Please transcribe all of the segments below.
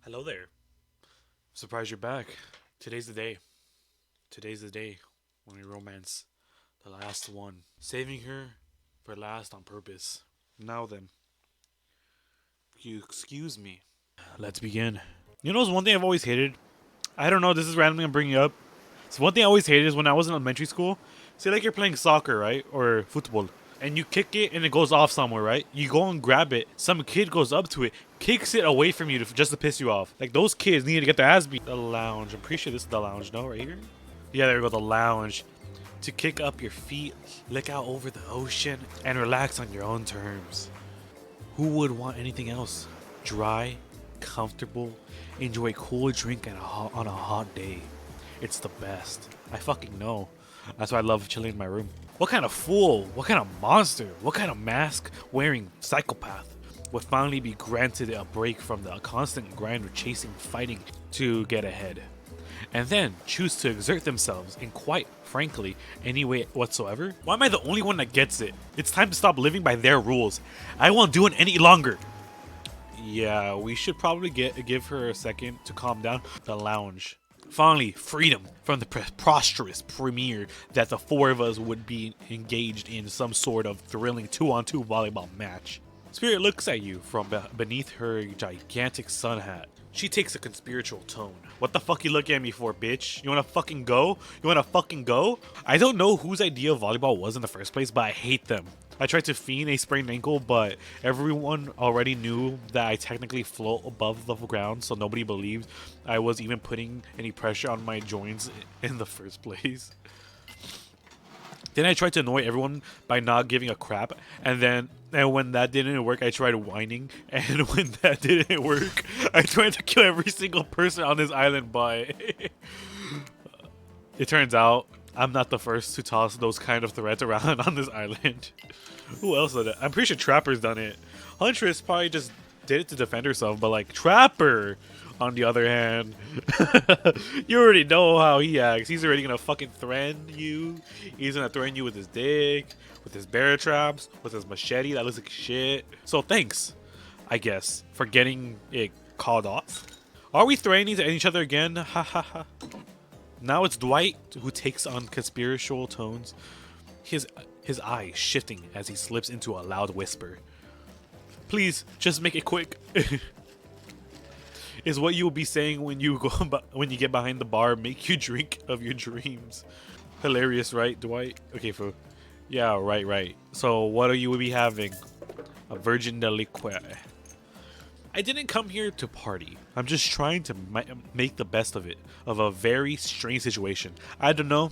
Hello there. Surprised you're back. Today's the day. Today's the day when we romance the last one. Saving her for last on purpose. Now then, you excuse me. Let's begin. You know, what's one thing I've always hated? I don't know, this is randomly I'm bringing up. So one thing I always hated is when I was in elementary school. Say like you're playing soccer, right? Or football. And you kick it and it goes off somewhere, right? You go and grab it. Some kid goes up to it, kicks it away from you just to piss you off. Like those kids need to get their ass beat. The lounge. I'm pretty sure this is the lounge, no? Right here? Yeah, there we go. The lounge. To kick up your feet, look out over the ocean, and relax on your own terms. Who would want anything else? Dry, comfortable, enjoy a cool drink on a hot day. It's the best. I fucking know. That's why I love chilling in my room. What kind of fool, what kind of monster, what kind of mask wearing psychopath would finally be granted a break from the constant grind of chasing, fighting to get ahead, and then choose to exert themselves in quite frankly any way whatsoever? Why am I the only one that gets it? It's time to stop living by their rules. I won't do it any longer. Yeah, we should probably give her a second to calm down. The lounge. Finally, freedom from the preposterous premiere that the four of us would be engaged in some sort of thrilling 2-on-2 volleyball match. Spirit looks at you from beneath her gigantic sun hat. She takes a conspiratorial tone. What the fuck you looking at me for, bitch? You wanna fucking go? You wanna fucking go? I don't know whose idea volleyball was in the first place, but I hate them. I tried to feign a sprained ankle, but everyone already knew that I technically float above the ground, so nobody believed I was even putting any pressure on my joints in the first place. Then I tried to annoy everyone by not giving a crap, and when that didn't work, I tried whining, and when that didn't work, I tried to kill every single person on this island, but it turns out I'm not the first to toss those kind of threats around on this island. Who else did it? I'm pretty sure Trapper's done it. Huntress probably just did it to defend herself, but like Trapper, on the other hand, you already know how he acts. He's already gonna fucking threaten you. He's gonna threaten you with his dick, with his bear traps, with his machete that looks like shit. So thanks, I guess, for getting it called off. Are we threatening to each other again? Ha ha ha. Now it's Dwight who takes on conspiratorial tones, his eyes shifting as he slips into a loud whisper. Please, just make it quick. Is what you will be saying when you get behind the bar, make you drink of your dreams. Hilarious, right, Dwight? Okay, yeah, right. So what are you be having? A virgin deliquere. I didn't come here to party. I'm just trying to make the best of it, of a very strange situation. I don't know.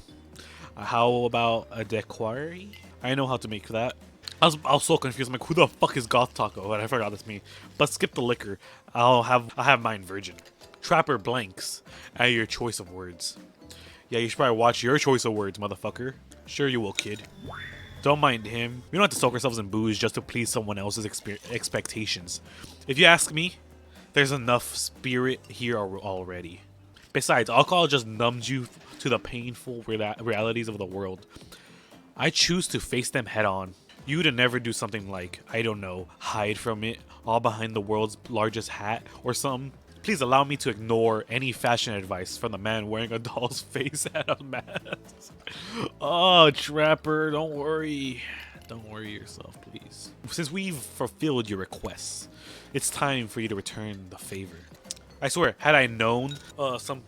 How about a dequari? I know how to make that. I was so confused. I'm like, who the fuck is Goth Taco? But I forgot that's me. But skip the liquor. I'll have mine virgin. Trapper blanks at your choice of words. Yeah, you should probably watch your choice of words, motherfucker. Sure you will, kid. Don't mind him. We don't have to soak ourselves in booze just to please someone else's expectations. If you ask me, there's enough spirit here already. Besides, alcohol just numbs you to the painful realities of the world. I choose to face them head on. You would never do something like, I don't know, hide from it, all behind the world's largest hat or something. Please allow me to ignore any fashion advice from the man wearing a doll's face at a mask. Oh, Trapper, don't worry. Don't worry yourself, please. Since we've fulfilled your requests, it's time for you to return the favor. I swear, had I known some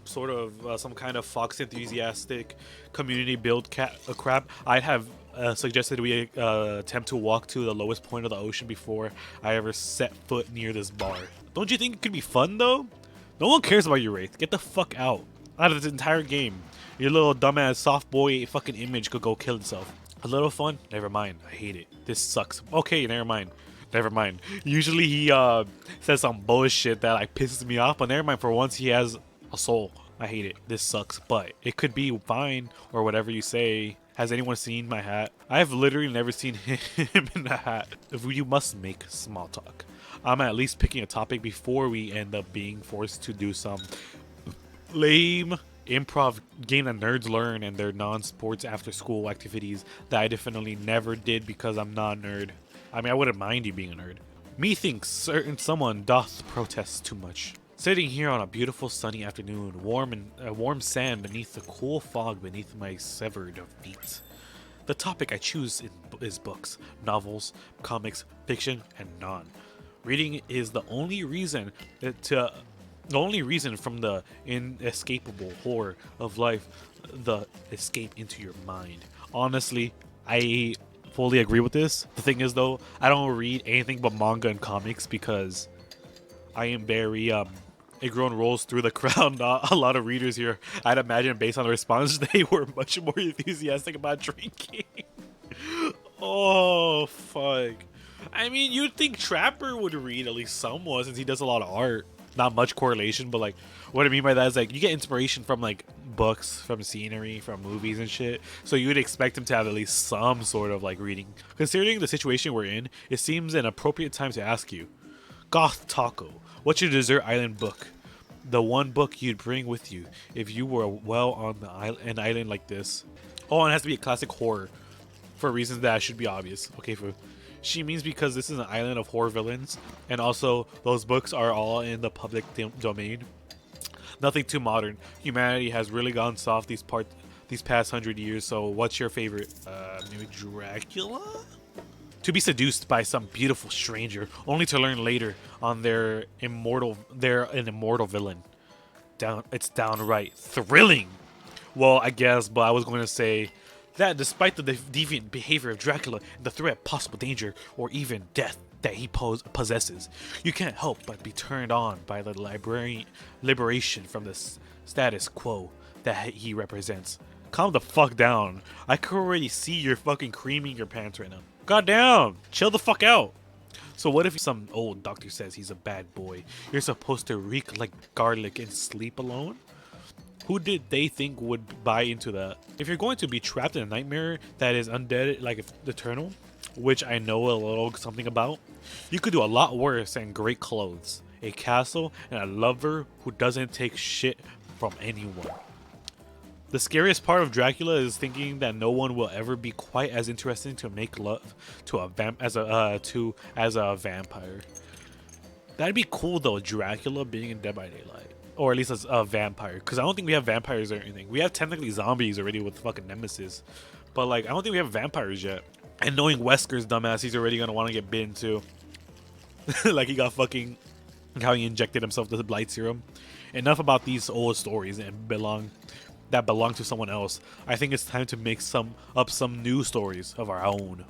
kind of Fox enthusiastic community build crap, I'd have suggested we attempt to walk to the lowest point of the ocean before I ever set foot near this bar. Don't you think it could be fun though? No one cares about your wraith. Get the fuck out of this entire game. Your little dumbass soft boy fucking image could go kill itself. A little fun? Never mind. I hate it. This sucks. Okay, never mind. Never mind. Usually he says some bullshit that like pisses me off, but never mind. For once he has a soul. I hate it. This sucks, but it could be fine or whatever you say. Has anyone seen my hat? I've literally never seen him in the hat. If you must make small talk, I'm at least picking a topic before we end up being forced to do some lame improv game that nerds learn in their non-sports after-school activities that I definitely never did because I'm not a nerd. I mean, I wouldn't mind you being a nerd. Methinks certain someone doth protest too much. Sitting here on a beautiful sunny afternoon, warm sand beneath the cool fog beneath my severed feet. The topic I choose is books, novels, comics, fiction, and non. Reading is the only reason from the inescapable horror of life, the escape into your mind. Honestly, I fully agree with this. The thing is though, I don't read anything but manga and comics because I am very everyone rolls through the crowd. Not a lot of readers here. I'd imagine based on the response, they were much more enthusiastic about drinking. Oh fuck! I mean, you'd think Trapper would read at least somewhat since he does a lot of art. Not much correlation, but like what I mean by that is like you get inspiration from like books, from scenery, from movies and shit. So you would expect him to have at least some sort of like reading. Considering the situation we're in, it seems an appropriate time to ask you, Goth Taco, what's your desert island book? The one book you'd bring with you if you were well on an island like this. Oh, and it has to be a classic horror for reasons that should be obvious. Okay, she means because this is an island of horror villains, and also those books are all in the public domain. Nothing too modern. Humanity has really gone soft these past 100 years. So, what's your favorite? Maybe Dracula? To be seduced by some beautiful stranger, only to learn later on they're an immortal villain. It's downright thrilling. Well, I guess, but I was going to say that despite the deviant behavior of Dracula and the threat of possible danger or even death that he possesses, you can't help but be turned on by the liberation from the status quo that he represents. Calm the fuck down. I can already see you're fucking creaming your pants right now. Goddamn, chill the fuck out. So what if some old doctor says he's a bad boy? You're supposed to reek like garlic and sleep alone? Who did they think would buy into that? If you're going to be trapped in a nightmare that is undead, like eternal, which I know a little something about, you could do a lot worse than great clothes, a castle, and a lover who doesn't take shit from anyone. The scariest part of Dracula is thinking that no one will ever be quite as interesting to make love to as a vampire. That'd be cool though, Dracula being in Dead by Daylight. Or at least as a vampire. Because I don't think we have vampires or anything. We have technically zombies already with fucking Nemesis. But like, I don't think we have vampires yet. And knowing Wesker's dumbass, he's already gonna want to get bitten too. Like he got fucking... how he injected himself with the blight serum. Enough about these old stories that belong to someone else. I think it's time to make some new stories of our own.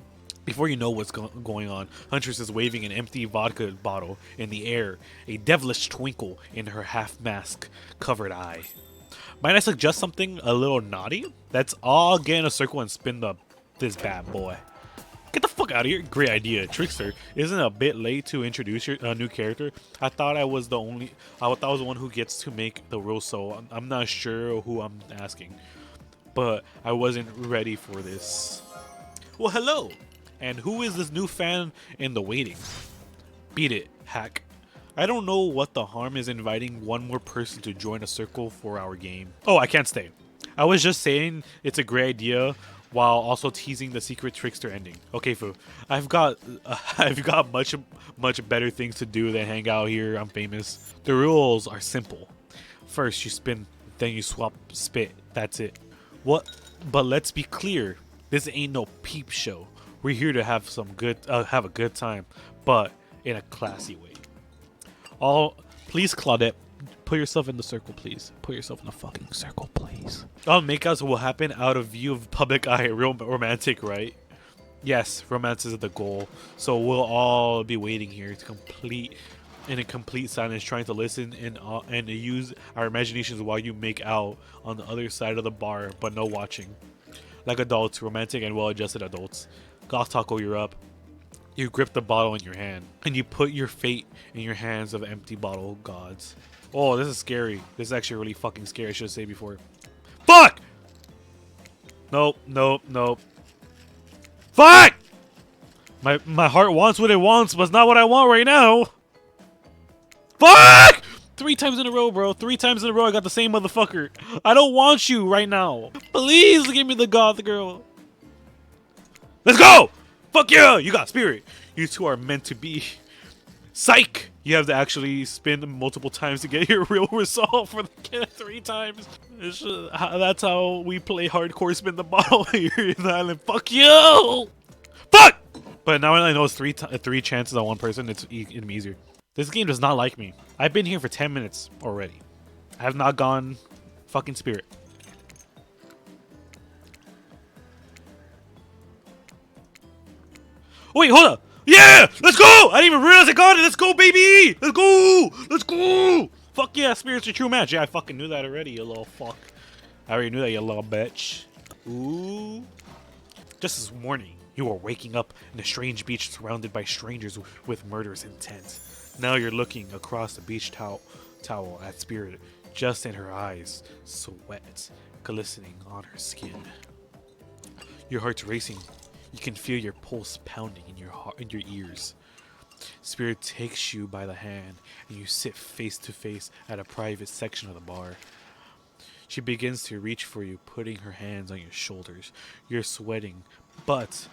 Before you know what's going on, Huntress is waving an empty vodka bottle in the air, a devilish twinkle in her half-mask covered eye. Might I suggest something a little naughty? Let's all get in a circle and spin this bad boy. Get the fuck out of here. Great idea. Trickster, isn't it a bit late to introduce your new character? I thought I was the one who gets to make the rules, so I'm not sure who I'm asking. But I wasn't ready for this. Well, hello. And who is this new fan in the waiting? Beat it, hack. I don't know what the harm is inviting one more person to join a circle for our game. Oh, I can't stay. I was just saying it's a great idea while also teasing the secret trickster ending. Okay, foo. I've got much better things to do than hang out here. I'm famous. The rules are simple. First you spin, then you swap spit. That's it. What? But let's be clear. This ain't no peep show. We're here to have a good time, but in a classy way. Please, Claudette, put yourself in the circle, please. Put yourself in the fucking circle, please. All makeouts will happen out of view of public eye. Real romantic, right? Yes, romance is the goal. So we'll all be waiting here to complete silence, trying to listen and use our imaginations while you make out on the other side of the bar, but no watching. Like adults, romantic and well-adjusted adults. Goth Taco, you're up. You grip the bottle in your hand, and you put your fate in your hands of empty bottle gods. Oh, this is scary. This is actually really fucking scary. I should have said before. Fuck! Nope, nope, nope. Fuck! My heart wants what it wants, but it's not what I want right now. Fuck! 3 times in a row, bro. 3 times in a row I got the same motherfucker. I don't want you right now. Please give me the goth girl. Let's go! Fuck yeah! You got spirit. You two are meant to be. Psych! You have to actually spin multiple times to get your real result for the 3 times. That's how we play hardcore spin the bottle here in the island. Fuck you! Fuck! But now I know it's three chances on one person, it's even easier. This game does not like me. I've been here for 10 minutes already. I have not gone fucking spirit. Wait, hold up. Yeah! Let's go! I didn't even realize I got it. Let's go, baby! Let's go! Let's go! Fuck yeah, spirit's a true match. Yeah, I fucking knew that already, you little fuck. I already knew that, you little bitch. Ooh. Just this morning, you were waking up in a strange beach surrounded by strangers with murderous intent. Now you're looking across the beach towel at Spirit, just in her eyes, sweat glistening on her skin. Your heart's racing. You can feel your pulse pounding in your ears. Spirit takes you by the hand, and you sit face to face at a private section of the bar. She begins to reach for you, putting her hands on your shoulders. You're sweating, but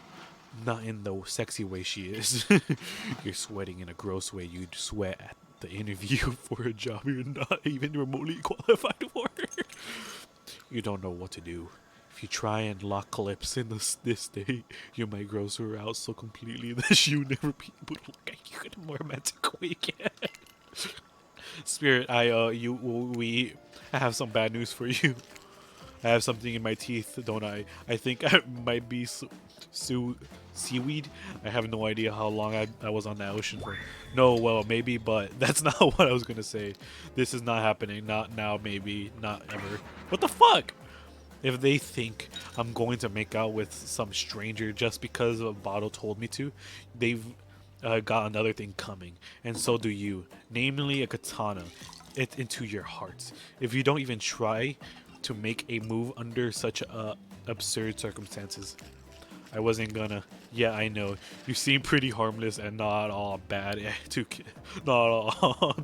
not in the sexy way she is. You're sweating in a gross way you'd sweat at the interview for a job you're not even remotely qualified for. You don't know what to do. If you try and lock lips in this state, you might gross her out so completely that she'll never be able to look at you in a more romantic way again. Spirit, I have some bad news for you. I have something in my teeth, don't I? I think I might be seaweed. I have no idea how long I was on the ocean for. No, well, maybe, but that's not what I was gonna say. This is not happening. Not now, maybe. Not ever. What the fuck? If they think I'm going to make out with some stranger just because a bottle told me to, they've got another thing coming. And so do you. Namely, a katana. It into your heart. If you don't even try to make a move under such absurd circumstances. I wasn't gonna. Yeah, I know. You seem pretty harmless and not all bad not all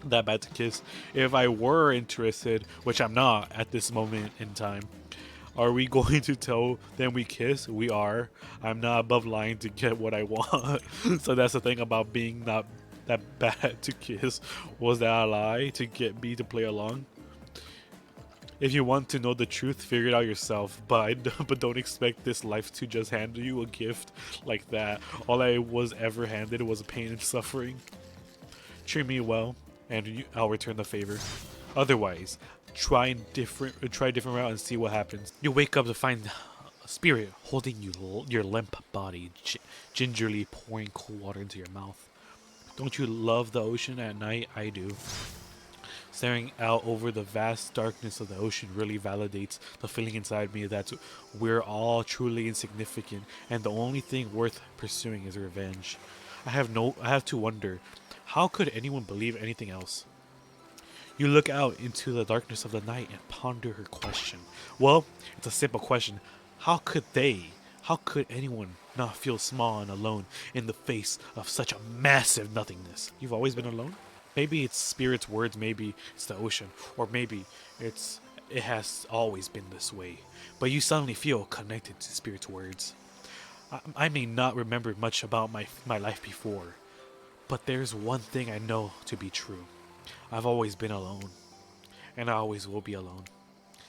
that bad to kiss. If I were interested, which I'm not at this moment in time, are we going to tell them we kiss? We are. I'm not above lying to get what I want. So that's the thing about being not that bad to kiss. Was that a lie to get me to play along? If you want to know the truth, figure it out yourself. But don't expect this life to just hand you a gift like that. All I was ever handed was pain and suffering. Treat me well, and I'll return the favor. Otherwise, try a different route and see what happens. You wake up to find a spirit holding your limp body, gingerly pouring cold water into your mouth. Don't you love the ocean at night? I do. Staring out over the vast darkness of the ocean really validates the feeling inside me that we're all truly insignificant and the only thing worth pursuing is revenge. I have to wonder, how could anyone believe anything else? You look out into the darkness of the night and ponder her question. Well, it's a simple question. How could anyone not feel small and alone in the face of such a massive nothingness? You've always been alone? Maybe it's Spirit's words, maybe it's the ocean, or maybe it has always been this way. But you suddenly feel connected to Spirit's words. I may not remember much about my life before, but there's one thing I know to be true. I've always been alone, and I always will be alone.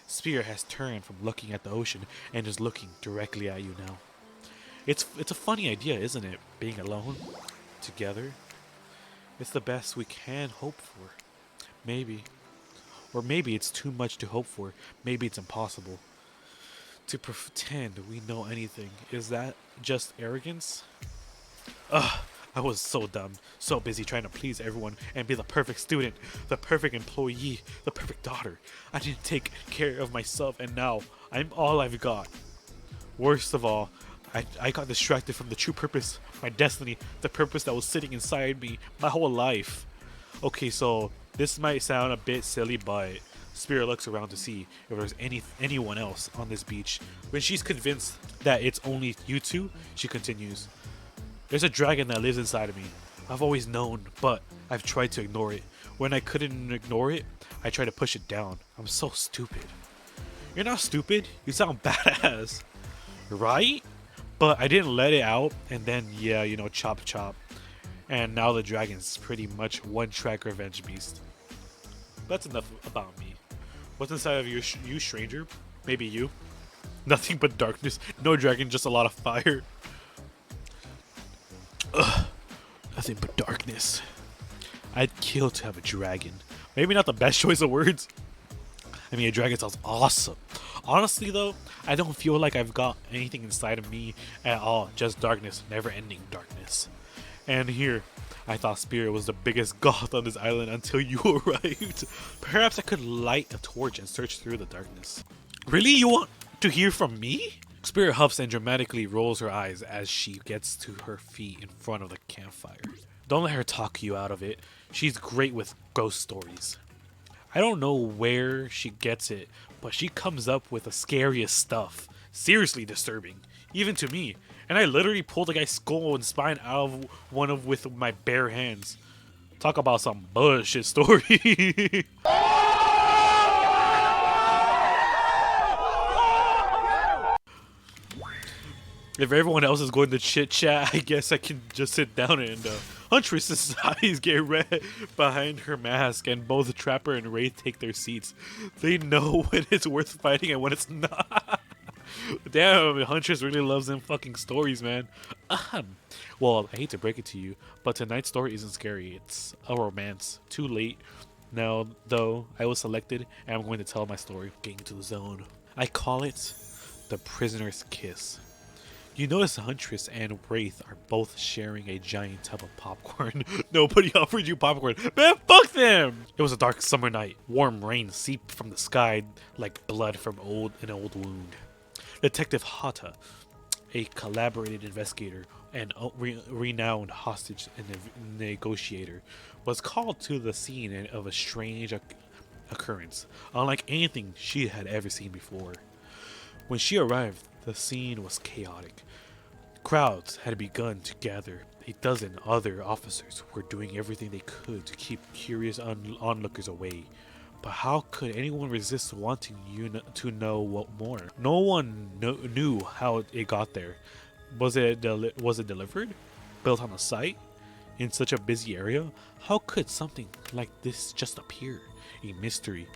Spirit has turned from looking at the ocean and is looking directly at you now. It's a funny idea, isn't it? Being alone, together. It's the best we can hope for. Maybe. Or maybe it's too much to hope for. Maybe it's impossible. To pretend we know anything. Is that just arrogance? Ugh, I was so dumb. So busy trying to please everyone and be the perfect student, the perfect employee, the perfect daughter. I didn't take care of myself and now I'm all I've got. Worst of all, I got distracted from the true purpose, my destiny, the purpose that was sitting inside me my whole life. Okay, so this might sound a bit silly, but Spirit looks around to see if there's anyone else on this beach. When she's convinced that it's only you two, she continues. There's a dragon that lives inside of me. I've always known, but I've tried to ignore it. When I couldn't ignore it, I tried to push it down. I'm so stupid. You're not stupid. You sound badass. Right? But I didn't let it out, and then, yeah, chop chop. And now the dragon's pretty much one-track revenge beast. That's enough about me. What's inside of you, stranger? Maybe you? Nothing but darkness. No dragon, just a lot of fire. Ugh. Nothing but darkness. I'd kill to have a dragon. Maybe not the best choice of words. I mean, a dragon sounds awesome. Honestly, though, I don't feel like I've got anything inside of me at all. Just darkness, never-ending darkness. And here, I thought Spirit was the biggest goth on this island until you arrived. Perhaps I could light a torch and search through the darkness. Really? You want to hear from me? Spirit huffs and dramatically rolls her eyes as she gets to her feet in front of the campfire. Don't let her talk you out of it. She's great with ghost stories. I don't know where she gets it, but she comes up with the scariest stuff. Seriously disturbing, even to me. And I literally pulled the guy's skull and spine out of with my bare hands. Talk about some bullshit story. If everyone else is going to chit chat, I guess I can just sit down and Huntress's eyes get red behind her mask, and both Trapper and Wraith take their seats. They know when it's worth fighting and when it's not. Damn, Huntress really loves them fucking stories, man. Well, I hate to break it to you, but tonight's story isn't scary. It's a romance. Too late. Now, though, I was selected, and I'm going to tell my story. Getting into the zone. I call it The Prisoner's Kiss. You notice Huntress and Wraith are both sharing a giant tub of popcorn. Nobody offered you popcorn. Man, fuck them! It was a dark summer night. Warm rain seeped from the sky like blood from an old wound. Detective Hata, a collaborated investigator and renowned hostage negotiator, was called to the scene of a strange occurrence, unlike anything she had ever seen before. When she arrived, the scene was chaotic. Crowds had begun to gather. A dozen other officers were doing everything they could to keep curious onlookers away. But how could anyone resist wanting to know what more? No one knew how it got there. Was it delivered? Built on a site? In such a busy area? How could something like this just appear? A mystery.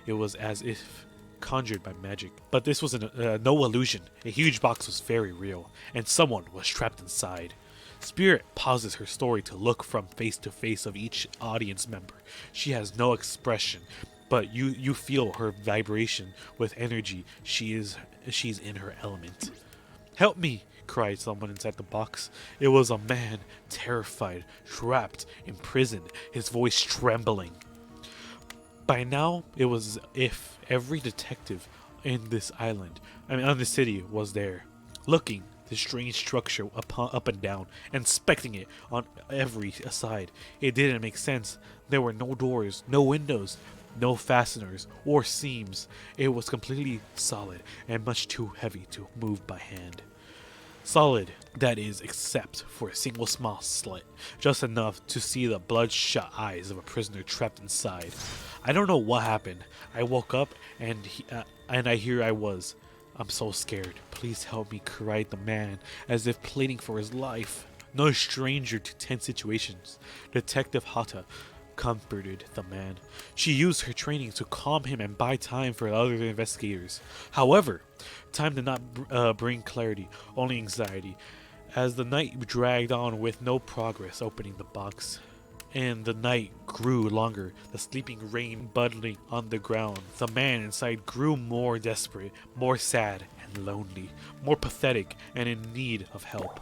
It was as if conjured by magic. But this was no illusion. A huge box was very real, and someone was trapped inside. Spirit pauses her story to look from face to face of each audience member. She has no expression, but you feel her vibration with energy. She's in her element. "Help me!" cried someone inside the box. It was a man, terrified, trapped, imprisoned, his voice trembling. By now, it was as if every detective in this island, on the city, was there, looking the strange structure up and down, inspecting it on every side. It didn't make sense. There were no doors, no windows, no fasteners or seams. It was completely solid and much too heavy to move by hand. Solid, that is, except for a single small slit, just enough to see the bloodshot eyes of a prisoner trapped inside. I don't know what happened. I woke up and I was. "I'm so scared. Please help me," cried the man, as if pleading for his life. No stranger to tense situations, Detective Hata comforted the man. She used her training to calm him and buy time for other investigators. However, time did not bring clarity, only anxiety, as the night dragged on with no progress opening the box. And the night grew longer, the sleeping rain budding on the ground. The man inside grew more desperate, more sad and lonely, more pathetic and in need of help.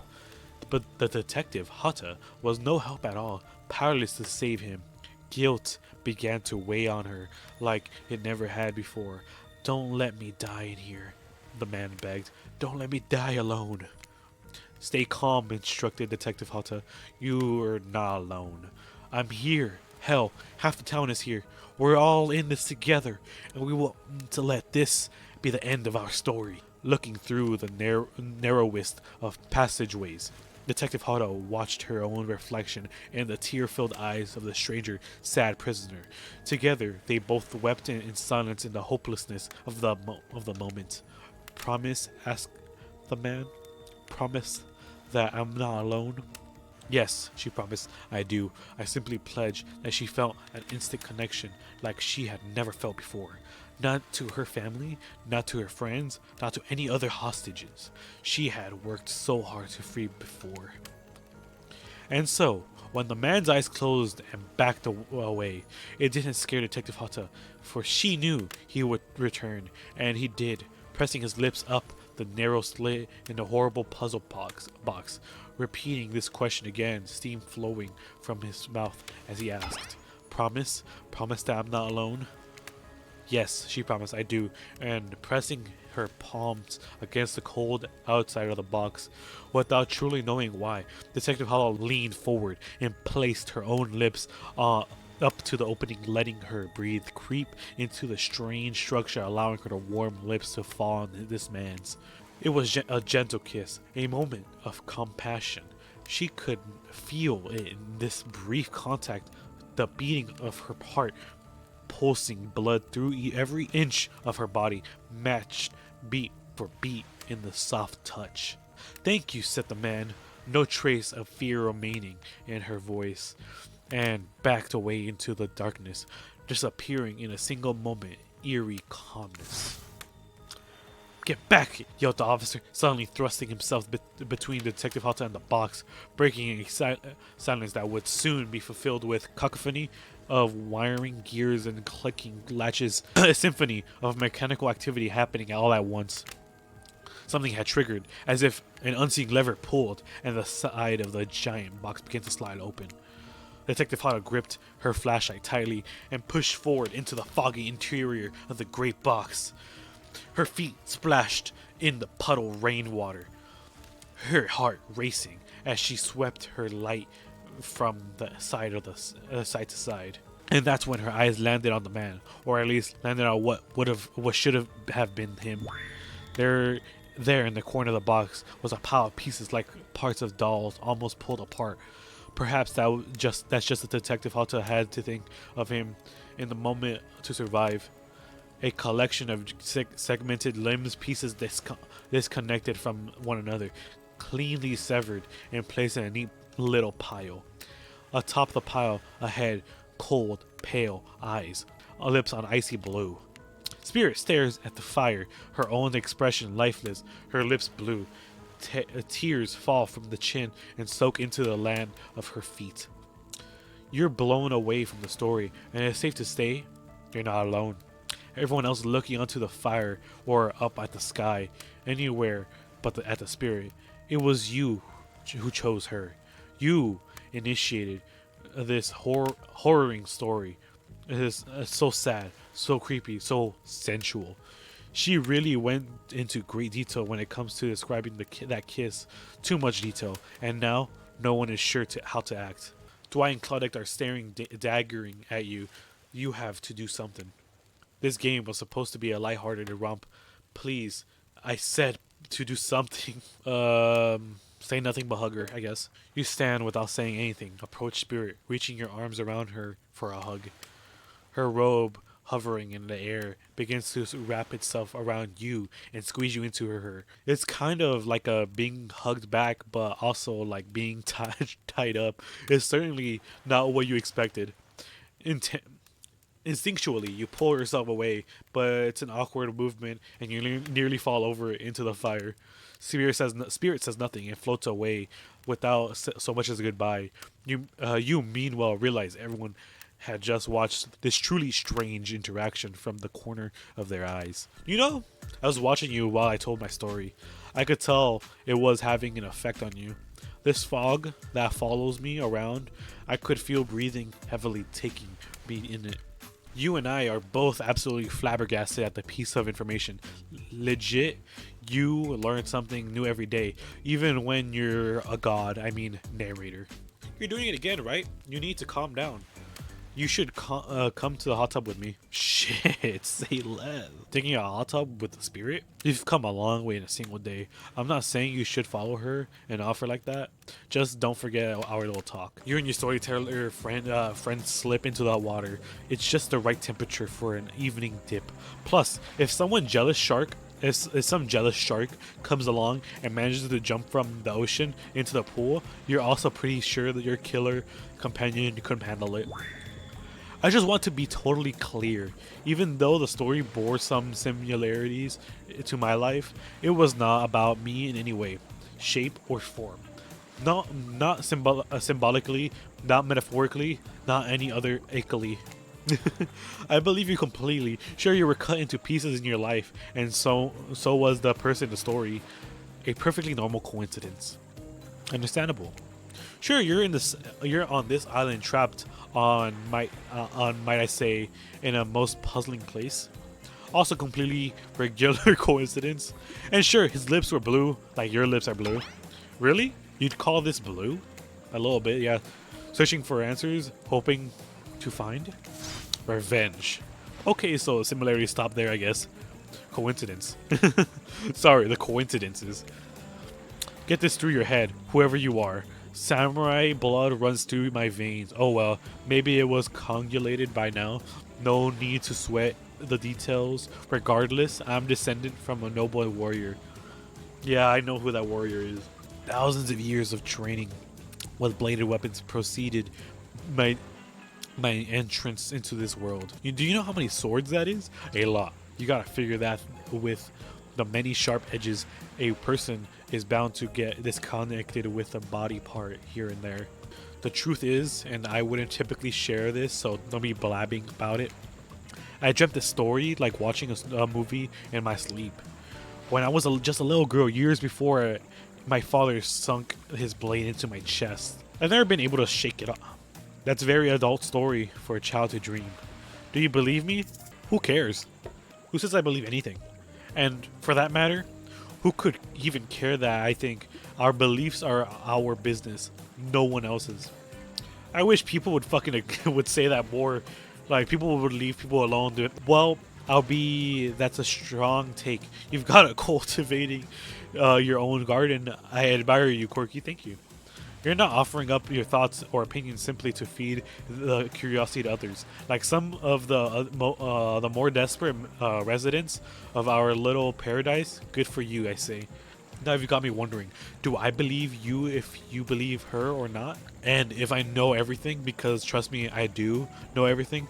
But the detective, Hata, was no help at all, powerless to save him. Guilt began to weigh on her like it never had before. "Don't let me die in here," the man begged. "Don't let me die alone." "Stay calm," instructed Detective Hata. "You're not alone. I'm here. Hell, half the town is here. We're all in this together, and we want to let this be the end of our story." Looking through the narrowest of passageways, Detective Hata watched her own reflection in the tear-filled eyes of the stranger, sad prisoner. Together, they both wept in silence in the hopelessness of the moment. "Promise?" asked the man. "Promise that I'm not alone?" Yes, she promised, I do. I simply pledge that she felt an instant connection like she had never felt before. Not to her family, not to her friends, not to any other hostages she had worked so hard to free before. And so, when the man's eyes closed and backed away, it didn't scare Detective Hata, for she knew he would return, and he did, pressing his lips up the narrow slit in the horrible puzzle box, repeating this question again, steam flowing from his mouth as he asked, Promise? Promise that I'm not alone? Yes, she promised, I do, and pressing her palms against the cold outside of the box, without truly knowing why, Detective Hollow leaned forward and placed her own lips up to the opening, letting her breathe creep into the strange structure, allowing her warm lips to fall on this man's. It was a gentle kiss, a moment of compassion. She could feel it in this brief contact, the beating of her heart, pulsing blood through every inch of her body, matched beat for beat in the soft touch. Thank you, said the man, no trace of fear remaining in her voice, and backed away into the darkness, disappearing in a single moment, eerie calmness. Get back! Yelled the officer, suddenly thrusting himself between Detective Hata and the box, breaking a silence that would soon be fulfilled with cacophony of wiring gears and clicking latches, a symphony of mechanical activity happening all at once. Something had triggered, as if an unseen lever pulled, and the side of the giant box began to slide open. Detective Hata gripped her flashlight tightly and pushed forward into the foggy interior of the great box. Her feet splashed in the puddle rainwater, her heart racing as she swept her light from the side of the side to side. And that's when her eyes landed on the man, or at least landed on what should have been him. There in the corner of the box was a pile of pieces like parts of dolls, almost pulled apart. Perhaps that's just the Detective Hata had to think of him in the moment to survive. A collection of segmented limbs, pieces disconnected from one another, cleanly severed and placed in a neat little pile. Atop the pile, a head, cold, pale eyes, lips on icy blue. Spirit stares at the fire, her own expression lifeless, her lips blue. Tears fall from the chin and soak into the land of her feet. You're blown away from the story, and it's safe to say, you're not alone. Everyone else looking onto the fire or up at the sky, anywhere but at the spirit. It was you who chose her. You initiated this horroring story. It is so sad, so creepy, so sensual. She really went into great detail when it comes to describing that kiss. Too much detail, and now no one is sure how to act. Dwight and Claudette are staring, daggering at you. You have to do something. This game was supposed to be a lighthearted romp. Please, I said to do something. Say nothing but hug her, I guess. You stand without saying anything. Approach Spirit, reaching your arms around her for a hug. Her robe, hovering in the air, begins to wrap itself around you and squeeze you into her. It's kind of like being hugged back, but also like being tied up. It's certainly not what you expected. Instinctually, you pull yourself away, but it's an awkward movement, and you nearly fall over into the fire. Spirit says nothing and floats away without so much as a goodbye. You meanwhile realize everyone had just watched this truly strange interaction from the corner of their eyes. You know, I was watching you while I told my story. I could tell it was having an effect on you. This fog that follows me around, I could feel breathing heavily taking me in it. You and I are both absolutely flabbergasted at the piece of information. Legit, you learn something new every day, even when you're a god, narrator. You're doing it again, right? You need to calm down. You should come to the hot tub with me. Shit, say less. Taking a hot tub with the spirit? You've come a long way in a single day. I'm not saying you should follow her and offer like that. Just don't forget our little talk. You and your storyteller friend slip into the water. It's just the right temperature for an evening dip. Plus, if someone jealous shark if some jealous shark comes along and manages to jump from the ocean into the pool, you're also pretty sure that your killer companion couldn't handle it. I just want to be totally clear. Even though the story bore some similarities to my life, it was not about me in any way, shape, or form. Not symbolically, not metaphorically, not any other ically. I believe you completely. Sure, you were cut into pieces in your life, and so was the person in the story. A perfectly normal coincidence. Understandable. Sure, you're on this island trapped on might I say in a most puzzling place. Also completely regular coincidence. And sure, his lips were blue, like your lips are blue. Really? You'd call this blue? A little bit, yeah. Searching for answers, hoping to find revenge. Okay, so similarities stop there, I guess. Coincidence. Sorry, the coincidences. Get this through your head, whoever you are. Samurai blood runs through my veins. Oh well, maybe it was coagulated by now. No need to sweat the details. Regardless, I'm descendant from a noble warrior. Yeah, I know who that warrior is. Thousands of years of training with bladed weapons preceded my entrance into this world. Do you know how many swords that is? A lot. You gotta figure that with the many sharp edges, a person is bound to get disconnected with a body part here and there. The truth is, and I wouldn't typically share this, so don't be blabbing about it, I dreamt this story like watching a movie in my sleep. When I was just a little girl, years before my father sunk his blade into my chest. I've never been able to shake it off. That's a very adult story for a child to dream. Do you believe me? Who cares? Who says I believe anything? And for that matter, who could even care that I think our beliefs are our business, no one else's? I wish people would fucking would say that more. Like, people would leave people alone. Well, that's a strong take. You've got it cultivating your own garden. I admire you, Corky. Thank you. You're not offering up your thoughts or opinions simply to feed the curiosity to others. Like some of the more desperate residents of our little paradise. Good for you, I say. Now you've got me wondering, do I believe you if you believe her or not? And if I know everything, because trust me, I do know everything,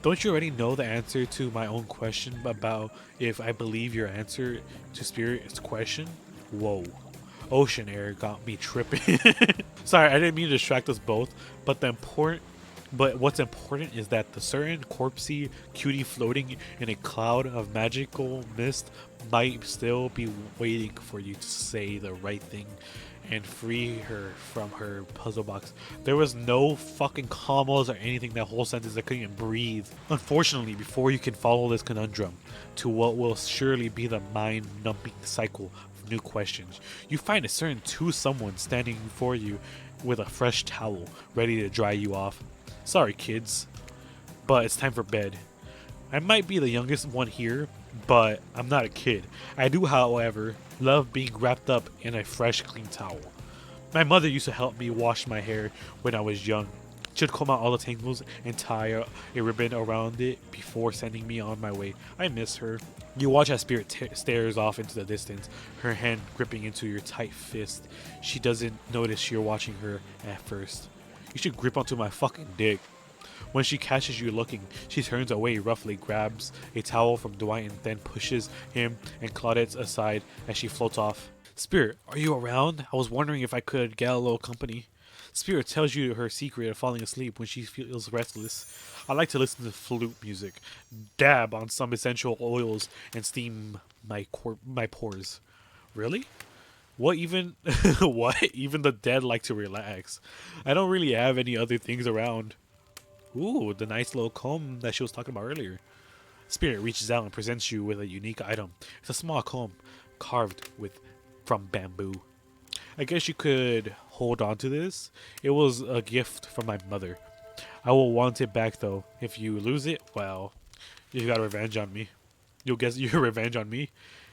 don't you already know the answer to my own question about if I believe your answer to Spirit's question? Whoa. Ocean air got me tripping. Sorry, I didn't mean to distract us both, but what's important is that the certain corpsey cutie floating in a cloud of magical mist might still be waiting for you to say the right thing and free her from her puzzle box. There was no fucking commas or anything, that whole sentence. I couldn't even breathe. Unfortunately, before you can follow this conundrum to what will surely be the mind-numbing cycle of new questions, you find a certain someone standing before you with a fresh towel ready to dry you off. Sorry kids, but it's time for bed. I might be the youngest one here, but I'm not a kid. I do, however, love being wrapped up in a fresh, clean towel. My mother used to help me wash my hair when I was young. She'd comb out all the tangles and tie a ribbon around it before sending me on my way. I miss her. You watch as Spirit stares off into the distance, her hand gripping into your tight fist. She doesn't notice you're watching her at first. You should grip onto my fucking dick. When she catches you looking, she turns away roughly, grabs a towel from Dwight, and then pushes him and Claudette aside as she floats off. Spirit, are you around? I was wondering if I could get a little company. Spirit tells you her secret of falling asleep when she feels restless. I like to listen to flute music, dab on some essential oils, and steam my pores. Really? What even? What? Even the dead like to relax. I don't really have any other things around. Ooh, the nice little comb that she was talking about earlier. Spirit reaches out and presents you with a unique item. It's a small comb carved from bamboo. I guess you could hold on to this. It was a gift from my mother. I will want it back though. If you lose it, well, you got revenge on me. You'll get your revenge on me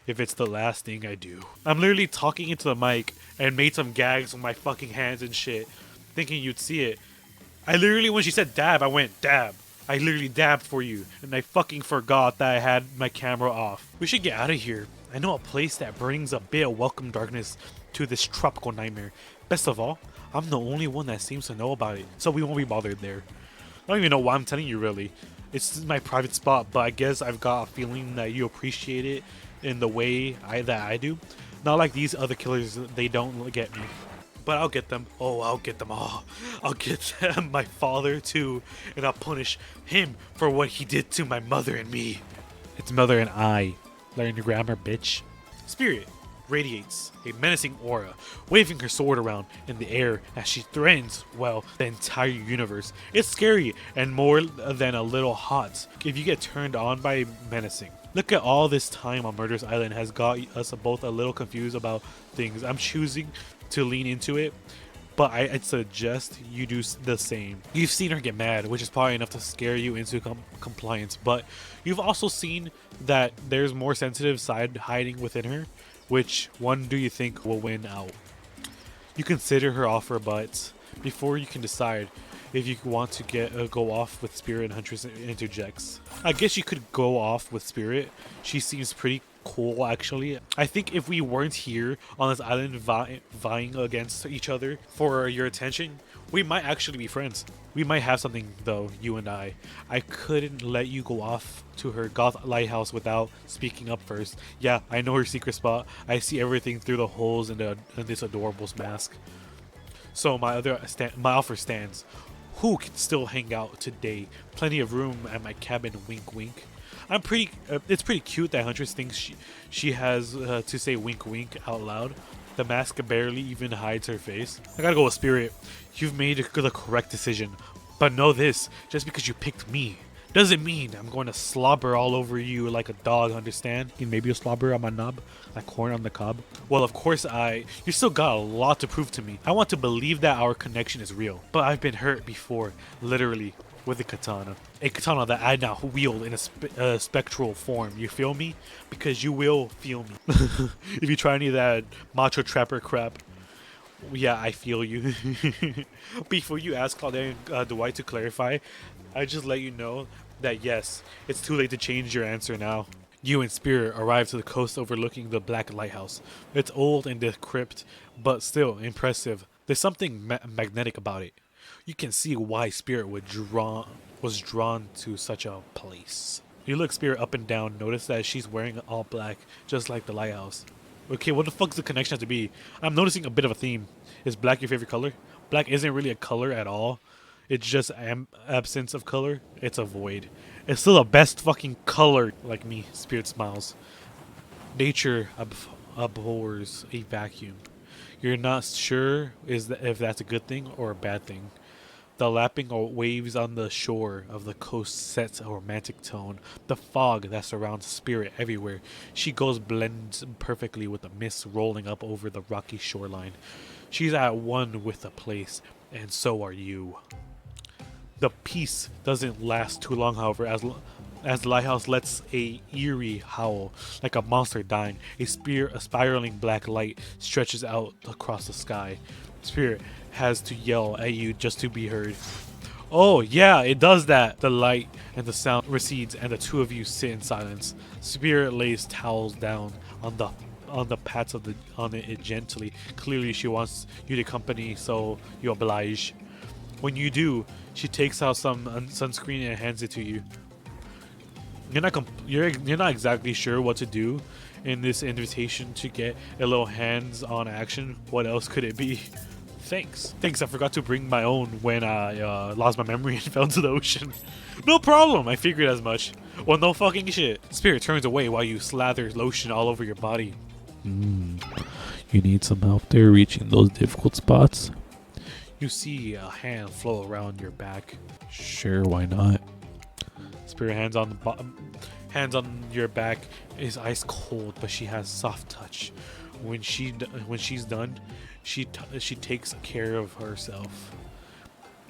if it's the last thing I do. I'm literally talking into the mic and made some gags with my fucking hands and shit, thinking you'd see it. I literally, when she said dab, I went dab. I literally dabbed for you, and I fucking forgot that I had my camera off. We should get out of here. I know a place that brings a bit of welcome darkness to this tropical nightmare. Best of all, I'm the only one that seems to know about it, so we won't be bothered there. I don't even know why I'm telling you, really. It's my private spot, but I guess I've got a feeling that you appreciate it in the way that I do. Not like these other killers, they don't get me. But I'll get them. Oh, I'll get them all. I'll get them, my father too, and I'll punish him for what he did to my mother and me. It's mother and I. Learn your grammar, bitch. Spirit radiates a menacing aura, waving her sword around in the air as she threatens, well, the entire universe. It's scary and more than a little hot if you get turned on by menacing. Look at all this time on Murderous Island has got us both a little confused about things. I'm choosing to lean into it, but I'd suggest you do the same. You've seen her get mad, which is probably enough to scare you into compliance, but you've also seen that there's more sensitive side hiding within her. Which one do you think will win out? You consider her offer, but before you can decide if you want to go off with Spirit, and Huntress interjects. I guess you could go off with Spirit. She seems pretty cool, actually. I think if we weren't here on this island vying against each other for your attention, we might actually be friends. We might have something, though, you and I. I couldn't let you go off to her Goth lighthouse without speaking up first. Yeah, I know her secret spot. I see everything through the holes in this adorable mask. So my offer stands. Who can still hang out today? Plenty of room at my cabin, wink wink. It's pretty cute that Huntress thinks she has to say wink wink out loud. The mask barely even hides her face. I gotta go with Spirit. You've made the correct decision. But know this, just because you picked me doesn't mean I'm going to slobber all over you like a dog, understand? And maybe you'll slobber on my knob, like corn on the cob. Well, of course you still got a lot to prove to me. I want to believe that our connection is real. But I've been hurt before, literally, with a katana. A katana that I now wield in a spectral form, you feel me? Because you will feel me. If you try any of that macho trapper crap. Yeah, I feel you. Before you ask Claudia and Dwight to clarify, I just let you know that yes, it's too late to change your answer now. You and Spirit arrive to the coast overlooking the Black Lighthouse. It's old and decrepit, but still impressive. There's something magnetic about it. You can see why Spirit was drawn to such a place. You look Spirit up and down, notice that she's wearing all black, just like the lighthouse. Okay, what the fuck's the connection have to be? I'm noticing a bit of a theme. Is black your favorite color? Black isn't really a color at all. It's just absence of color. It's a void. It's still the best fucking color. Like me, Spirit smiles. Nature abhors a vacuum. You're not sure if that's a good thing or a bad thing. The lapping waves on the shore of the coast sets a romantic tone. The fog that surrounds Spirit everywhere. She blends perfectly with the mist rolling up over the rocky shoreline. She's at one with the place, and so are you. The peace doesn't last too long, however, as the lighthouse lets a eerie howl, like a monster dying. A spiraling black light stretches out across the sky. Spirit has to yell at you just to be heard. Oh yeah, it does that. The light and the sound recedes, and the two of you sit in silence. Spirit lays towels down on the pats on it gently. Clearly, she wants you to company, so you oblige. When you do, she takes out some sunscreen and hands it to you. You're not exactly sure what to do in this invitation to get a little hands-on action. What else could it be? Thanks. I forgot to bring my own when I lost my memory and fell into the ocean. No problem. I figured as much. Well, no fucking shit. Spirit turns away while you slather lotion all over your body. You need some help there reaching those difficult spots? You see a hand flow around your back. Sure, why not? Spirit hands on your back is ice cold, but she has soft touch. When she's done, she takes care of herself.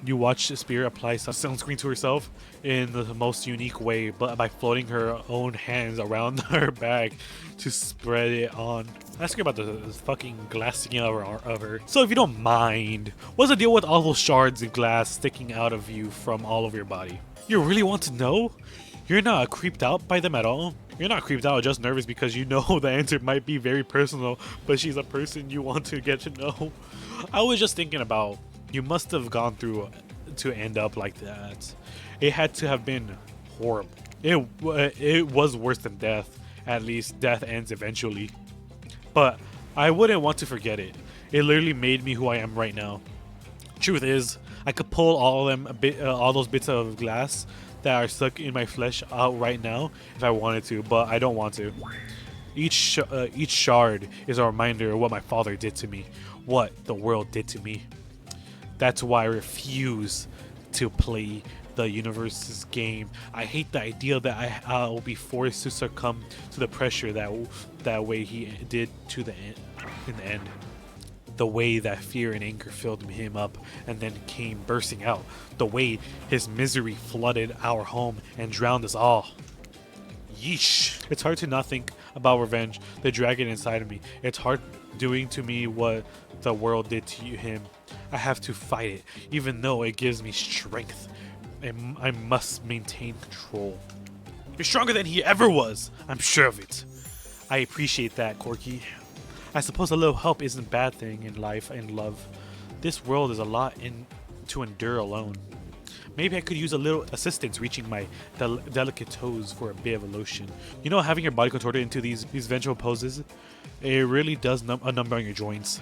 You watch Spirit apply sunscreen to herself in the most unique way, but by floating her own hands around her back to spread it on. Ask her about the fucking glass sticking out of her. So if you don't mind, what's the deal with all those shards of glass sticking out of you from all over your body? You really want to know? You're not creeped out by them at all? You're not creeped out, just nervous because you know the answer might be very personal, but she's a person you want to get to know. I was just thinking about, you must have gone through to end up like that. It had to have been horrible. It was worse than death. At least death ends eventually. But I wouldn't want to forget it. It literally made me who I am right now. Truth is, I could pull all those bits of glass that are stuck in my flesh out right now if I wanted to, but I don't want to. Each shard is a reminder of what my father did to me, what the world did to me. That's why I refuse to play the universe's game. I hate the idea that I will be forced to succumb to the pressure that way he did to the end, in the end. The way that fear and anger filled him up and then came bursting out. The way his misery flooded our home and drowned us all. Yeesh. It's hard to not think about revenge, the dragon inside of me. It's hard doing to me what the world did to him. I have to fight it, even though it gives me strength. And I must maintain control. You're stronger than he ever was. I'm sure of it. I appreciate that, Corky. I suppose a little help isn't a bad thing in life and love. This world is a lot to endure alone. Maybe I could use a little assistance reaching my delicate toes for a bit of a lotion. You know, having your body contorted into these vengeful poses, it really does a number on your joints.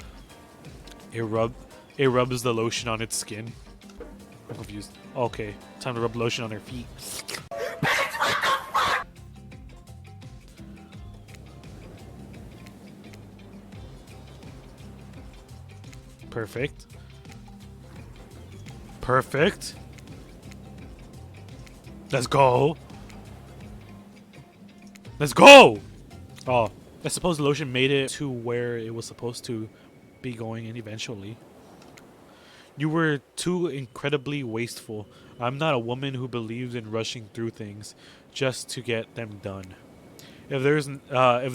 It rubs the lotion on its skin. I'm confused. Okay, time to rub lotion on her feet. Perfect. Perfect. Let's go. Let's go! Oh, I suppose the lotion made it to where it was supposed to be going in eventually. You were too incredibly wasteful. I'm not a woman who believes in rushing through things just to get them done. If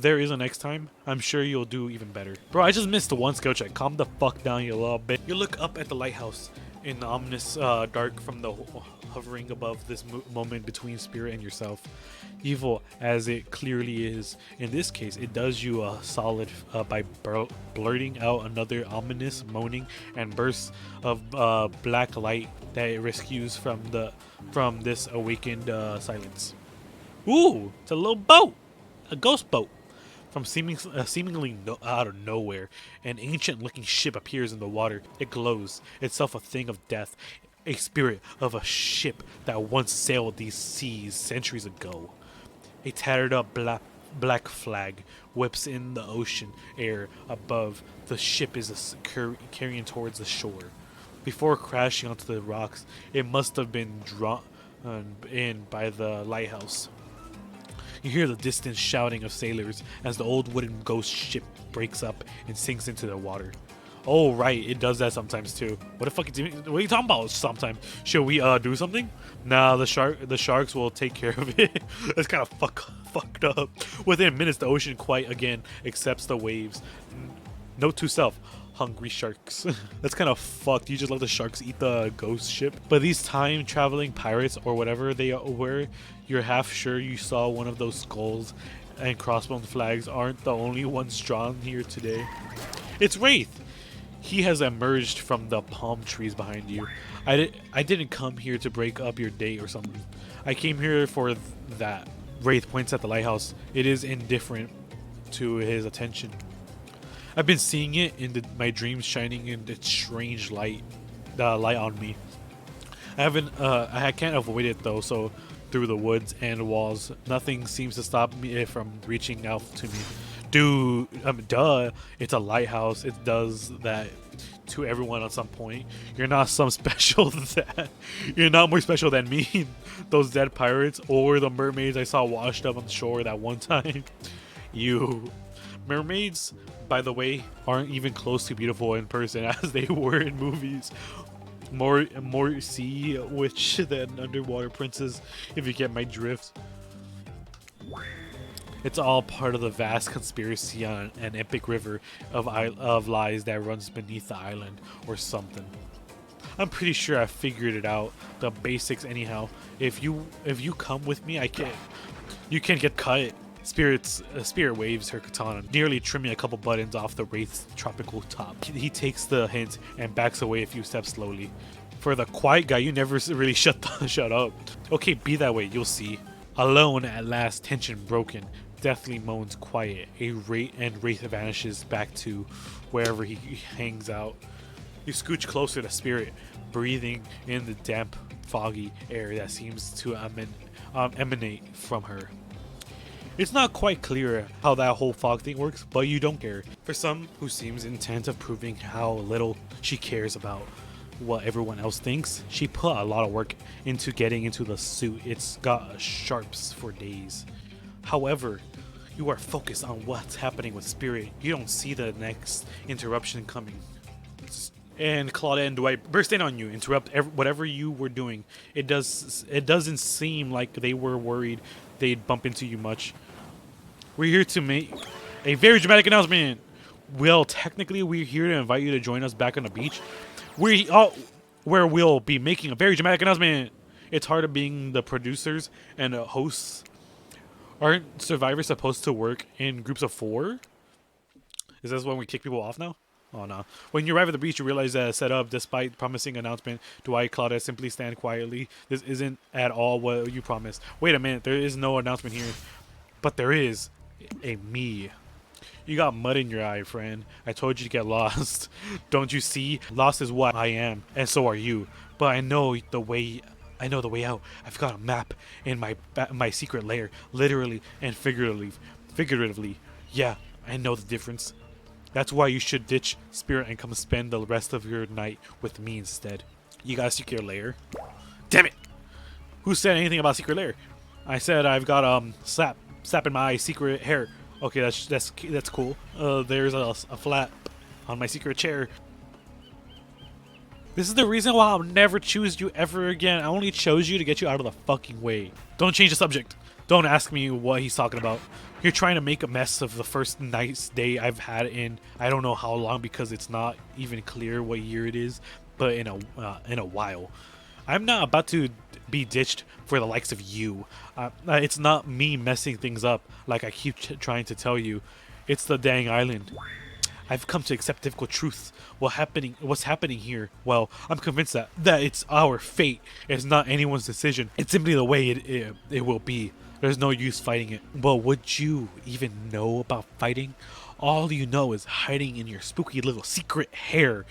there is a next time, I'm sure you'll do even better. Bro, I just missed the one skill check. Calm the fuck down, you little bit. You look up at the lighthouse in the ominous dark from the hovering above this moment between spirit and yourself. Evil as it clearly is, in this case, it does you a solid by blurting out another ominous moaning and bursts of black light that it rescues from this awakened silence. Ooh, it's a little boat. A ghost boat. From seemingly out of nowhere, an ancient-looking ship appears in the water. It glows, itself a thing of death, a spirit of a ship that once sailed these seas centuries ago. A tattered-up black flag whips in the ocean air above. The ship is carrying towards the shore. Before crashing onto the rocks, it must have been drawn in by the lighthouse. You hear the distant shouting of sailors as the old wooden ghost ship breaks up and sinks into the water. Oh right, it does that sometimes too. What the fuck? What are you talking about? Sometimes. Should we do something? Nah, the sharks will take care of it. It's kind of fucked up. Within minutes, the ocean quite again accepts the waves. Note to self: hungry sharks. That's kind of fucked. You just let the sharks eat the ghost ship. But these time-traveling pirates or whatever they were, you're half sure you saw one of those skulls and crossbones flags aren't the only ones drawn here today. It's Wraith. He has emerged from the palm trees behind you. I didn't come here to break up your day or something. I came here for that. Wraith points at the lighthouse. It is indifferent to his attention. I've been seeing it in my dreams, shining in its strange light on me. I can't avoid it though, so through the woods and walls, nothing seems to stop me from reaching out to me. Dude, duh, it's a lighthouse. It does that to everyone at some point. You're not some special that. You're not more special than me, those dead pirates, or the mermaids I saw washed up on the shore that one time. You. Mermaids, by the way, aren't even close to beautiful in person as they were in movies. More sea witch than underwater princess, if you get my drift. It's all part of the vast conspiracy on an epic river of lies that runs beneath the island or something. I'm pretty sure I figured it out, the basics anyhow. If you come with me, you can't get cut. Spirit waves her katana, nearly trimming a couple buttons off the wraith's tropical top. He takes the hint and backs away a few steps slowly. For the quiet guy, you never really shut up. Okay, be that way, you'll see. Alone at last, tension broken. Deathly moans quiet. Wraith vanishes back to wherever he hangs out. You scooch closer to Spirit, breathing in the damp, foggy air that seems to emanate from her. It's not quite clear how that whole fog thing works, but you don't care. For some who seems intent of proving how little she cares about what everyone else thinks, she put a lot of work into getting into the suit. It's got sharps for days. However, you are focused on what's happening with Spirit. You don't see the next interruption coming. And Claudette and Dwight burst in on you, interrupt whatever you were doing. It doesn't seem like they were worried they'd bump into you much. We're here to make a very dramatic announcement. Well, technically, we're here to invite you to join us back on the beach. Where we'll be making a very dramatic announcement. It's hard of being the producers and the hosts. Aren't survivors supposed to work in groups of 4? Is this when we kick people off now? Oh no. When you arrive at the beach, you realize that set up, despite promising announcement, Dwight Claudette simply stand quietly. This isn't at all what you promised. Wait a minute, there is no announcement here. But there is a me. You got mud in your eye, friend. I told you to get lost. Don't you see? Lost is what I am, and so are you. But I know the way out. I've got a map in my secret lair, literally and figuratively. Yeah, I know the difference. That's why you should ditch Spirit and come spend the rest of your night with me instead. You got a secret lair? Damn it! Who said anything about secret lair? I said I've got sap in my secret hair. Okay, that's cool. There's a flap on my secret chair. This is the reason why I'll never choose you ever again. I only chose you to get you out of the fucking way. Don't change the subject. Don't ask me what he's talking about. You're trying to make a mess of the first nice day I've had in I don't know how long, because it's not even clear what year it is, but in a while. I'm not about to be ditched for the likes of you. It's not me messing things up like I keep trying to tell you. It's the dang island. I've come to accept difficult truths. What's happening here? Well, I'm convinced that it's our fate. It's not anyone's decision. It's simply the way it will be. There's no use fighting it. Well, would you even know about fighting? All you know is hiding in your spooky little secret hair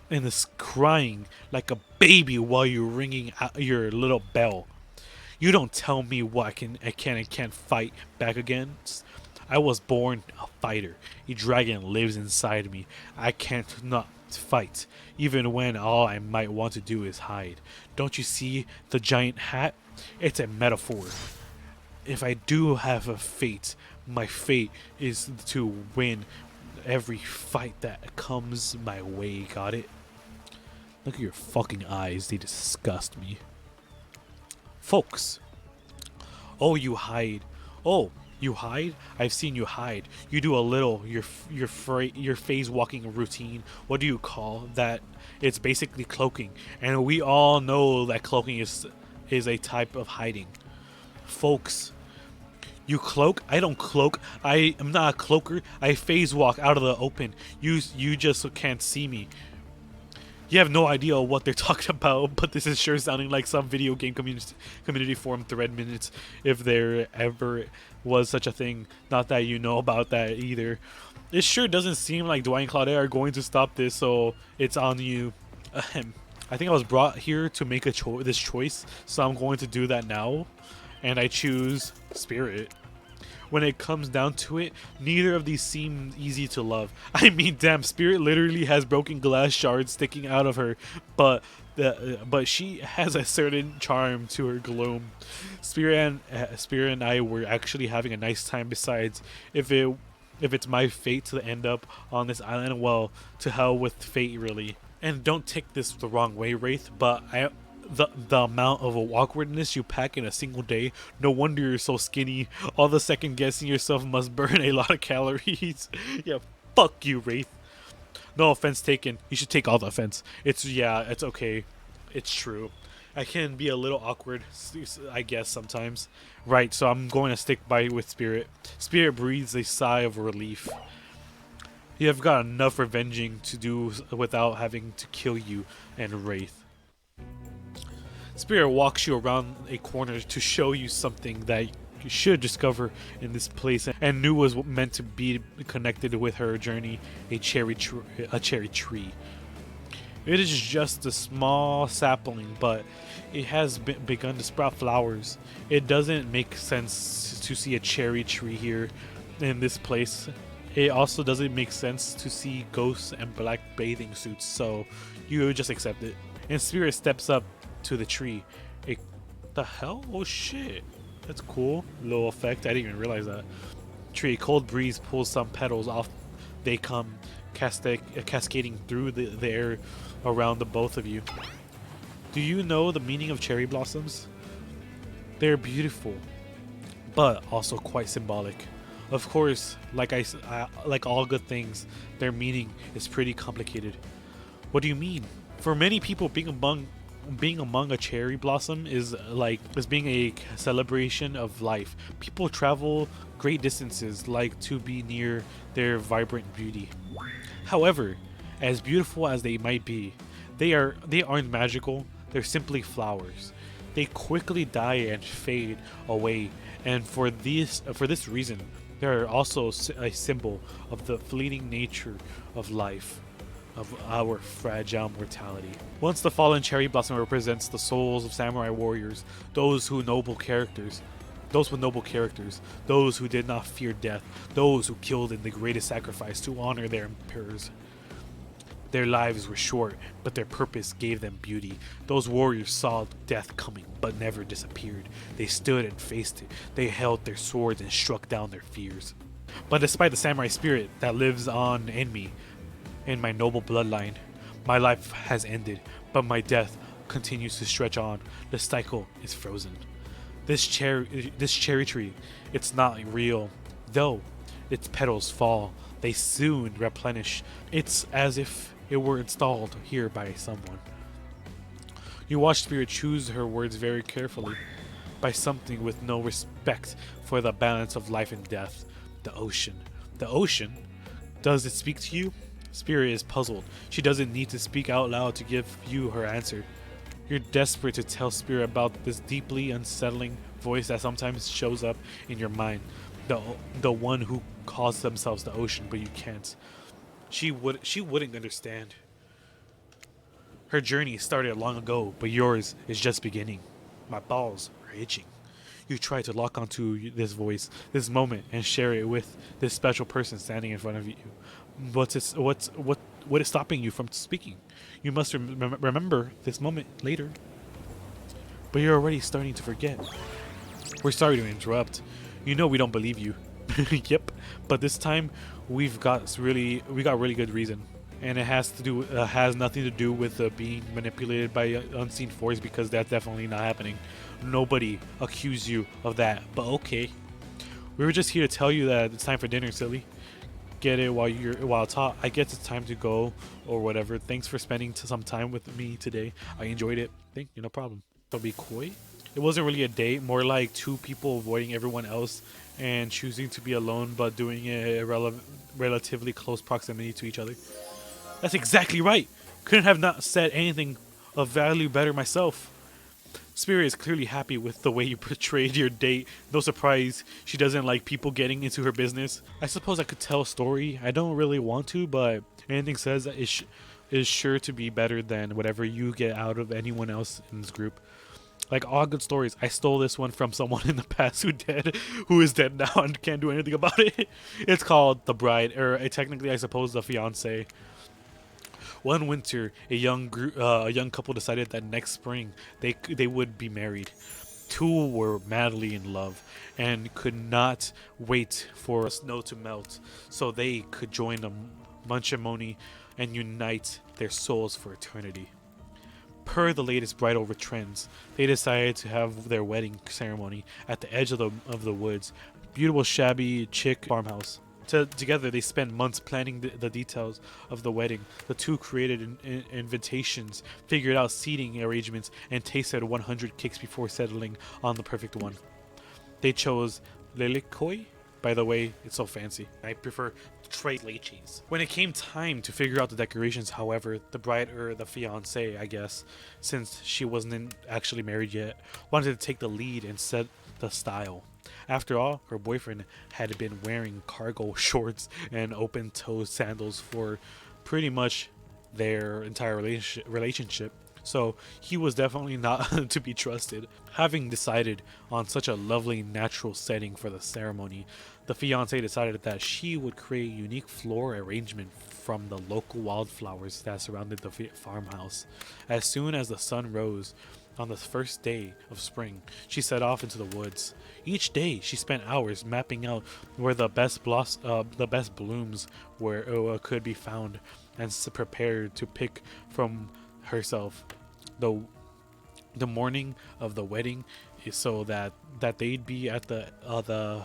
and is crying like a baby while you're ringing out your little bell. You don't tell me what I can and can't fight back against. I was born a fighter. A dragon lives inside me. I can't not fight, even when all I might want to do is hide. Don't you see the giant hat? It's a metaphor. If I do have a fate, my fate is to win every fight that comes my way. Got it? Look at your fucking eyes. They disgust me. Folks. Oh, you hide. Oh, you hide? I've seen you hide. You do a little your phase walking routine. What do you call that? It's basically cloaking, and we all know that cloaking is a type of hiding. Folks, you cloak? I don't cloak. I am not a cloaker. I phase walk out of the open. You just can't see me. You have no idea what they're talking about, but this is sure sounding like some video game community forum thread minutes, if there ever was such a thing. Not that you know about that either. It sure doesn't seem like Dwight and Claudette are going to stop this, so it's on you. I think I was brought here to make this choice, so I'm going to do that now, and I choose Spirit. When it comes down to it, neither of these seem easy to love. I mean, damn, Spirit literally has broken glass shards sticking out of her, but she has a certain charm to her gloom. Spirit and I were actually having a nice time. Besides, if it's my fate to end up on this island, well, to hell with fate, really. And don't take this the wrong way, Wraith, but the amount of awkwardness you pack in a single day, no wonder you're so skinny. All the second guessing yourself must burn a lot of calories. Yeah, fuck you, Wraith. No offense taken. You should take all the offense. It's okay. It's true. I can be a little awkward, I guess, sometimes. Right, so I'm going to stick by with Spirit. Spirit breathes a sigh of relief. You have got enough revenging to do without having to kill you and Wraith. Spirit walks you around a corner to show you something that you should discover in this place and knew was meant to be connected with her journey, a cherry tree. It is just a small sapling, but it has begun to sprout flowers. It doesn't make sense to see a cherry tree here in this place. It also doesn't make sense to see ghosts and black bathing suits, so you just accept it. And Spirit steps up to the tree. The hell? Oh shit. That's cool. Little effect. I didn't even realize that. Tree. A cold breeze pulls some petals off. They come cascading through the air around the both of you. Do you know the meaning of cherry blossoms? They're beautiful, but also quite symbolic. Of course, like like all good things, their meaning is pretty complicated. What do you mean? For many people, being among a cherry blossom is being a celebration of life. People travel great distances to be near their vibrant beauty. However, as beautiful as they might be, they aren't magical. They're simply flowers. They quickly die and fade away, and for this reason, they are also a symbol of the fleeting nature of life, of our fragile mortality. Once the fallen cherry blossom represents the souls of samurai warriors, those with noble characters, those who did not fear death, those who killed in the greatest sacrifice to honor their emperors. Their lives were short, but their purpose gave them beauty. Those warriors saw death coming, but never disappeared. They stood and faced it. They held their swords and struck down their fears. But despite the samurai spirit that lives on in me, in my noble bloodline, my life has ended, but my death continues to stretch on. The cycle is frozen. This cherry tree, it's not real. Though its petals fall, they soon replenish. It's as if it were installed here by someone. You watch Spirit choose her words very carefully, by something with no respect for the balance of life and death. The ocean. The ocean? Does it speak to you? Spirit is puzzled. She doesn't need to speak out loud to give you her answer. You're desperate to tell Spirit about this deeply unsettling voice that sometimes shows up in your mind. The one who calls themselves the ocean, but you can't. She wouldn't understand. Her journey started long ago, but yours is just beginning. My balls are itching. You try to lock onto this voice, this moment, and share it with this special person standing in front of you. What is stopping you from speaking? You must remember this moment later. But you're already starting to forget. We're sorry to interrupt. You know we don't believe you. Yep. But this time we got really good reason, and it has nothing to do with being manipulated by unseen force, because that's definitely not happening. Nobody accused you of that. But okay, we were just here to tell you that it's time for dinner, silly. Get it while it's hot. I guess it's time to go or whatever. Thanks for spending some time with me today. I enjoyed it. Thank you. No problem. Don't be coy. It wasn't really a date, more like two people avoiding everyone else and choosing to be alone, but doing it in relatively close proximity to each other. That's exactly right. Couldn't have not said anything of value better myself. Spirit is clearly happy with the way you portrayed your date. No surprise, she doesn't like people getting into her business. I suppose I could tell a story. I don't really want to, but anything says that is sure to be better than whatever you get out of anyone else in this group. Like all good stories, I stole this one from someone in the past who is dead now and can't do anything about it. It's called The Bride, or technically I suppose The Fiancé. One winter, a young couple decided that next spring they would be married. Two were madly in love and could not wait for snow to melt so they could join the matrimony and unite their souls for eternity. Per the latest bridal trends, they decided to have their wedding ceremony at the edge of the woods. Beautiful shabby chick farmhouse. Together, they spent months planning the details of the wedding. The two created invitations, figured out seating arrangements, and tasted 100 cakes before settling on the perfect one. They chose Lilikoi. By the way, it's so fancy. I prefer Tres Leches. When it came time to figure out the decorations, however, the bride, or the fiancé, I guess, since she wasn't actually married yet, wanted to take the lead and set the style. After all, her boyfriend had been wearing cargo shorts and open-toed sandals for pretty much their entire relationship, so he was definitely not to be trusted. Having decided on such a lovely natural setting for the ceremony, the fiancée decided that she would create a unique floral arrangement from the local wildflowers that surrounded the farmhouse. As soon as the sun rose, on the first day of spring, she set off into the woods. Each day, she spent hours mapping out where the best blooms could be found, and prepared to pick from herself. The morning of the wedding is so that they'd be at the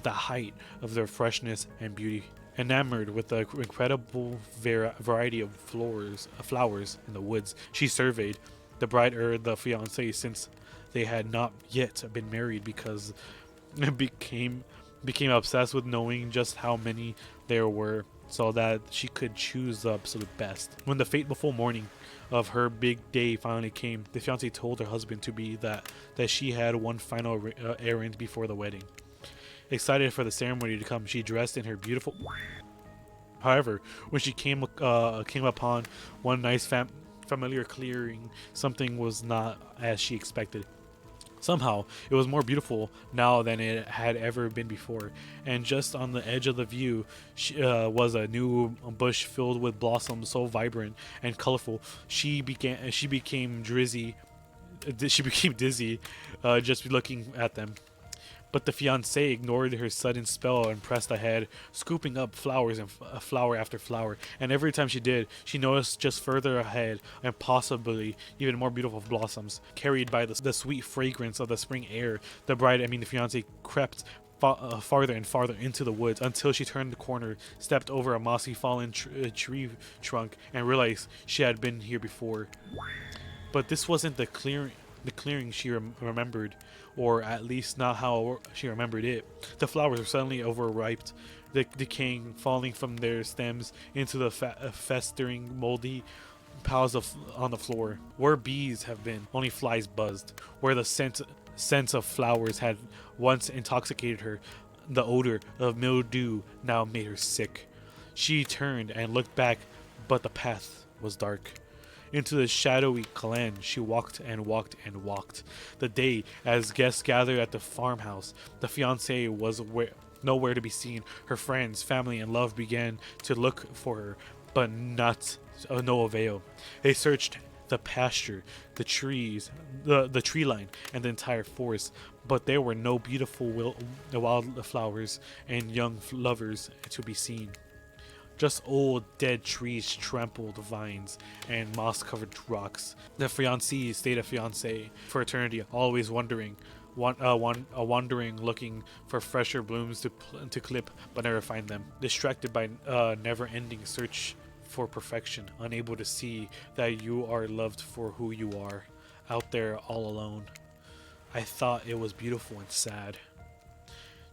height of their freshness and beauty. Enamored with the incredible variety of flowers in the woods, she surveyed the bride, or the fiancé, since they had not yet been married, because became obsessed with knowing just how many there were, so that she could choose the absolute best. When the fateful morning of her big day finally came, the fiancé told her husband to be that she had one final errand before the wedding. Excited for the ceremony to come, she dressed in her beautiful. However, when she came upon one nice familiar clearing, something was not as she expected. Somehow, it was more beautiful now than it had ever been before, and just on the edge of the view was a new bush filled with blossoms so vibrant and colorful. She became dizzy just looking at them. But the fiancée ignored her sudden spell and pressed ahead, scooping up flowers and flower after flower. And every time she did, she noticed just further ahead, and possibly even more beautiful blossoms. Carried by the sweet fragrance of the spring air, the fiancée crept farther and farther into the woods until she turned the corner, stepped over a mossy fallen tree trunk, and realized she had been here before. But this wasn't the clearing she remembered, or at least not how she remembered it. The flowers were suddenly overripe, decaying, falling from their stems into the festering, moldy piles on the floor. Where bees have been, only flies buzzed. Where the scent of flowers had once intoxicated her, the odor of mildew now made her sick. She turned and looked back, but the path was dark. Into the shadowy glen she walked and walked and walked. The day, as guests gathered at the farmhouse, the fiancé was nowhere to be seen. Her friends, family, and love began to look for her, but no avail. They searched the pasture, the trees, the tree line, and the entire forest, but there were no beautiful wildflowers and young lovers to be seen. Just old dead trees, trampled vines, and moss-covered rocks. The fiancé stayed a fiancé for eternity, always wandering, looking for fresher blooms to clip, but never find them. Distracted by never-ending search for perfection, unable to see that you are loved for who you are, out there all alone. I thought it was beautiful and sad,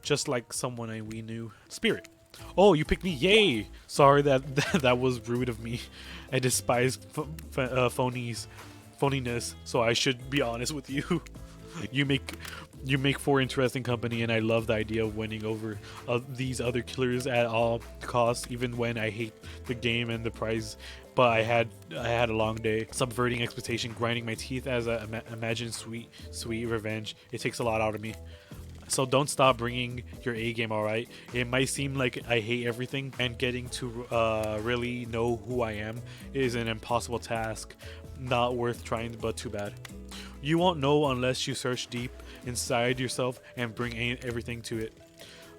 just like someone we knew. Spirit. Oh, you picked me! Yay! Sorry that was rude of me. I despise phoniness, so I should be honest with you. You make for interesting company, and I love the idea of winning over these other killers at all costs, even when I hate the game and the prize. But I had a long day, subverting expectation, grinding my teeth as I imagine sweet revenge. It takes a lot out of me. So don't stop bringing your A game, alright? It might seem like I hate everything, and getting to really know who I am is an impossible task. Not worth trying, but too bad. You won't know unless you search deep inside yourself and bring everything to it.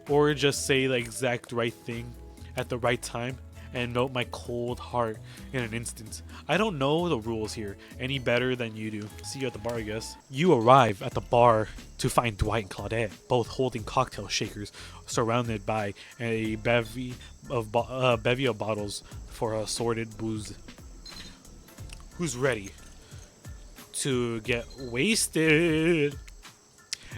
Or just say the exact right thing at the right time and melt my cold heart in an instant. I don't know the rules here any better than you do. See you at the bar, I guess. You arrive at the bar to find Dwight and Claudette, both holding cocktail shakers, surrounded by a bevy of bottles for assorted booze. Who's ready to get wasted?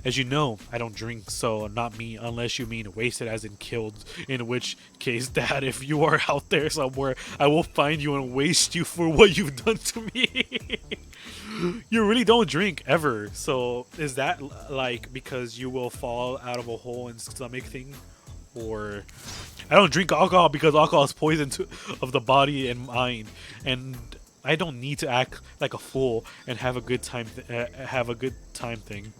As you know, I don't drink, so not me, unless you mean wasted as in killed, in which case, Dad, if you are out there somewhere, I will find you and waste you for what you've done to me. You really don't drink, ever, so is that, like, because you will fall out of a hole and stomach thing? Or, I don't drink alcohol because alcohol is poison of the body and mind, and I don't need to act like a fool and have a good time thing.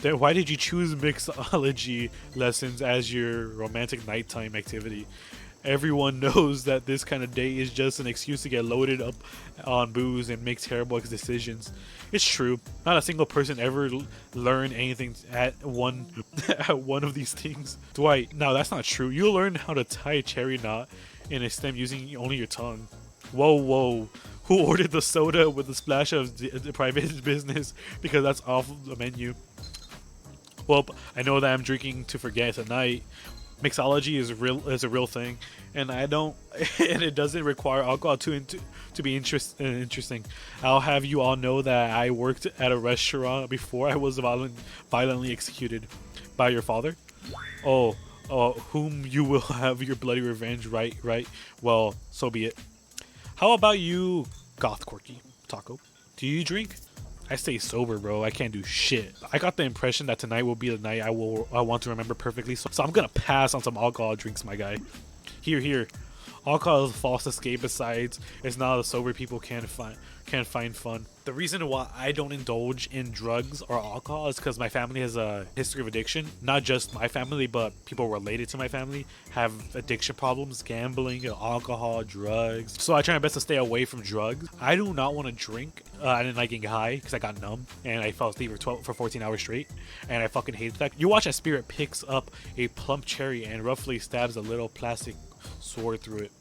Then why did you choose mixology lessons as your romantic nighttime activity? Everyone knows that this kind of day is just an excuse to get loaded up on booze and make terrible decisions. It's true. Not a single person ever learned anything at one at one of these things. Dwight, no, that's not true. You learn how to tie a cherry knot in a stem using only your tongue. Whoa, whoa. Who ordered the soda with a splash of the private business? Because that's off the menu. Well, I know that I'm drinking to forget tonight. Mixology is a real thing, and and it doesn't require alcohol to be interesting. I'll have you all know that I worked at a restaurant before I was violently executed by your father. Oh, whom you will have your bloody revenge, right? Well, so be it. How about you, Goth Quirky Taco? Do you drink? I stay sober, bro. I can't do shit. I got the impression that tonight will be the night I want to remember perfectly. So I'm gonna pass on some alcohol drinks, my guy. Here. Alcohol is a false escape. Besides, it's not as sober people can't find fun. The reason why I don't indulge in drugs or alcohol is because my family has a history of addiction. Not just my family, but people related to my family have addiction problems, gambling, alcohol, drugs. So I try my best to stay away from drugs. I do not want to drink. I didn't like getting high because I got numb and I fell asleep for 14 hours straight, and I fucking hate that. You watch as Spirit picks up a plump cherry and roughly stabs a little plastic sword through it.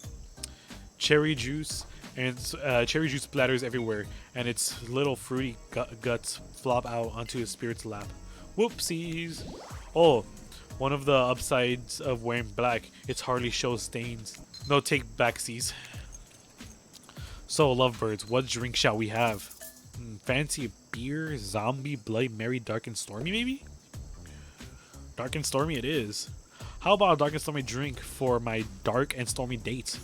Cherry juice splatters everywhere, and its little fruity guts flop out onto his Spirit's lap. Whoopsies! Oh, one of the upsides of wearing black, it hardly shows stains. No take backsies. So, lovebirds, what drink shall we have? Fancy beer, zombie, Bloody Mary, dark and stormy, maybe? Dark and stormy it is. How about a dark and stormy drink for my dark and stormy date?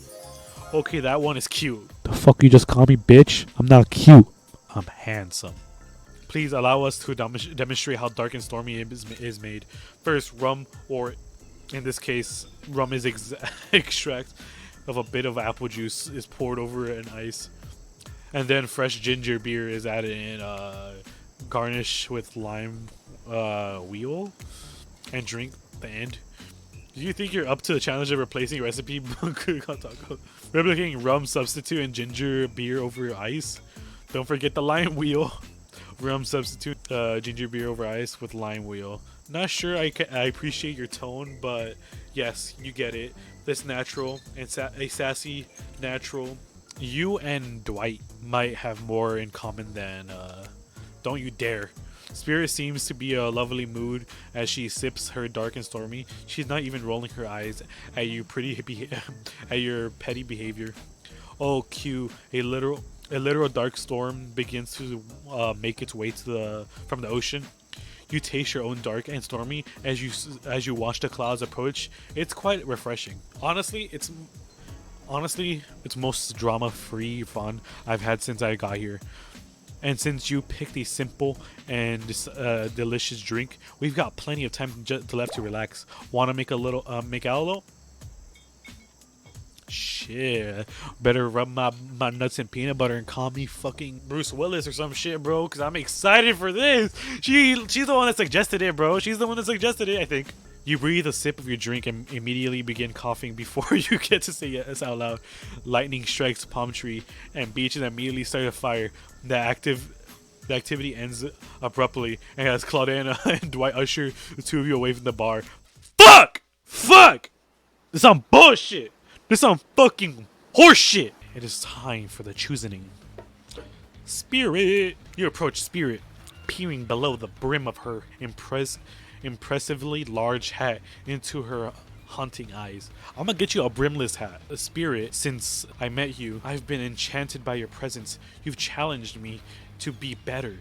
Okay, that one is cute. The fuck you just call me, bitch? I'm not cute. I'm handsome. Please allow us to demonstrate how dark and stormy is made. First, rum, or in this case, rum is extract of a bit of apple juice is poured over an ice. And then fresh ginger beer is added in, garnish with lime wheel, and drink the end. Do you think you're up to the challenge of replacing your recipe? Replicating rum substitute and ginger beer over ice. Don't forget the lime wheel. Rum substitute ginger beer over ice with lime wheel. Not sure I appreciate your tone, but yes, you get it. This natural and a sassy natural. You and Dwight might have more in common than don't you dare. Spirit seems to be a lovely mood as she sips her dark and stormy. She's not even rolling her eyes at you at your petty behavior. Oh, Q, a literal dark storm begins to make its way from the ocean. You taste your own dark and stormy as you watch the clouds approach. It's quite refreshing. Honestly, it's most drama-free fun I've had since I got here. And since you picked a simple and delicious drink, we've got plenty of time left to relax. Want to make out a little? Shit. Better rub my nuts in peanut butter and call me fucking Bruce Willis or some shit, bro, because I'm excited for this. She's the one that suggested it, bro. She's the one that suggested it, I think. You breathe a sip of your drink and immediately begin coughing before you get to say yes out loud. Lightning strikes palm tree and beaches immediately start a fire. The activity ends abruptly and as Claudette and Dwight usher the two of you away from the bar. Fuck! This is some bullshit! This is some fucking horseshit. It is time for the choosing. Spirit. You approach Spirit, peering below the brim of her impressively large hat into her haunting eyes. I'm gonna get you a brimless hat. A Spirit, since I met you, I've been enchanted by your presence. You've challenged me to be better,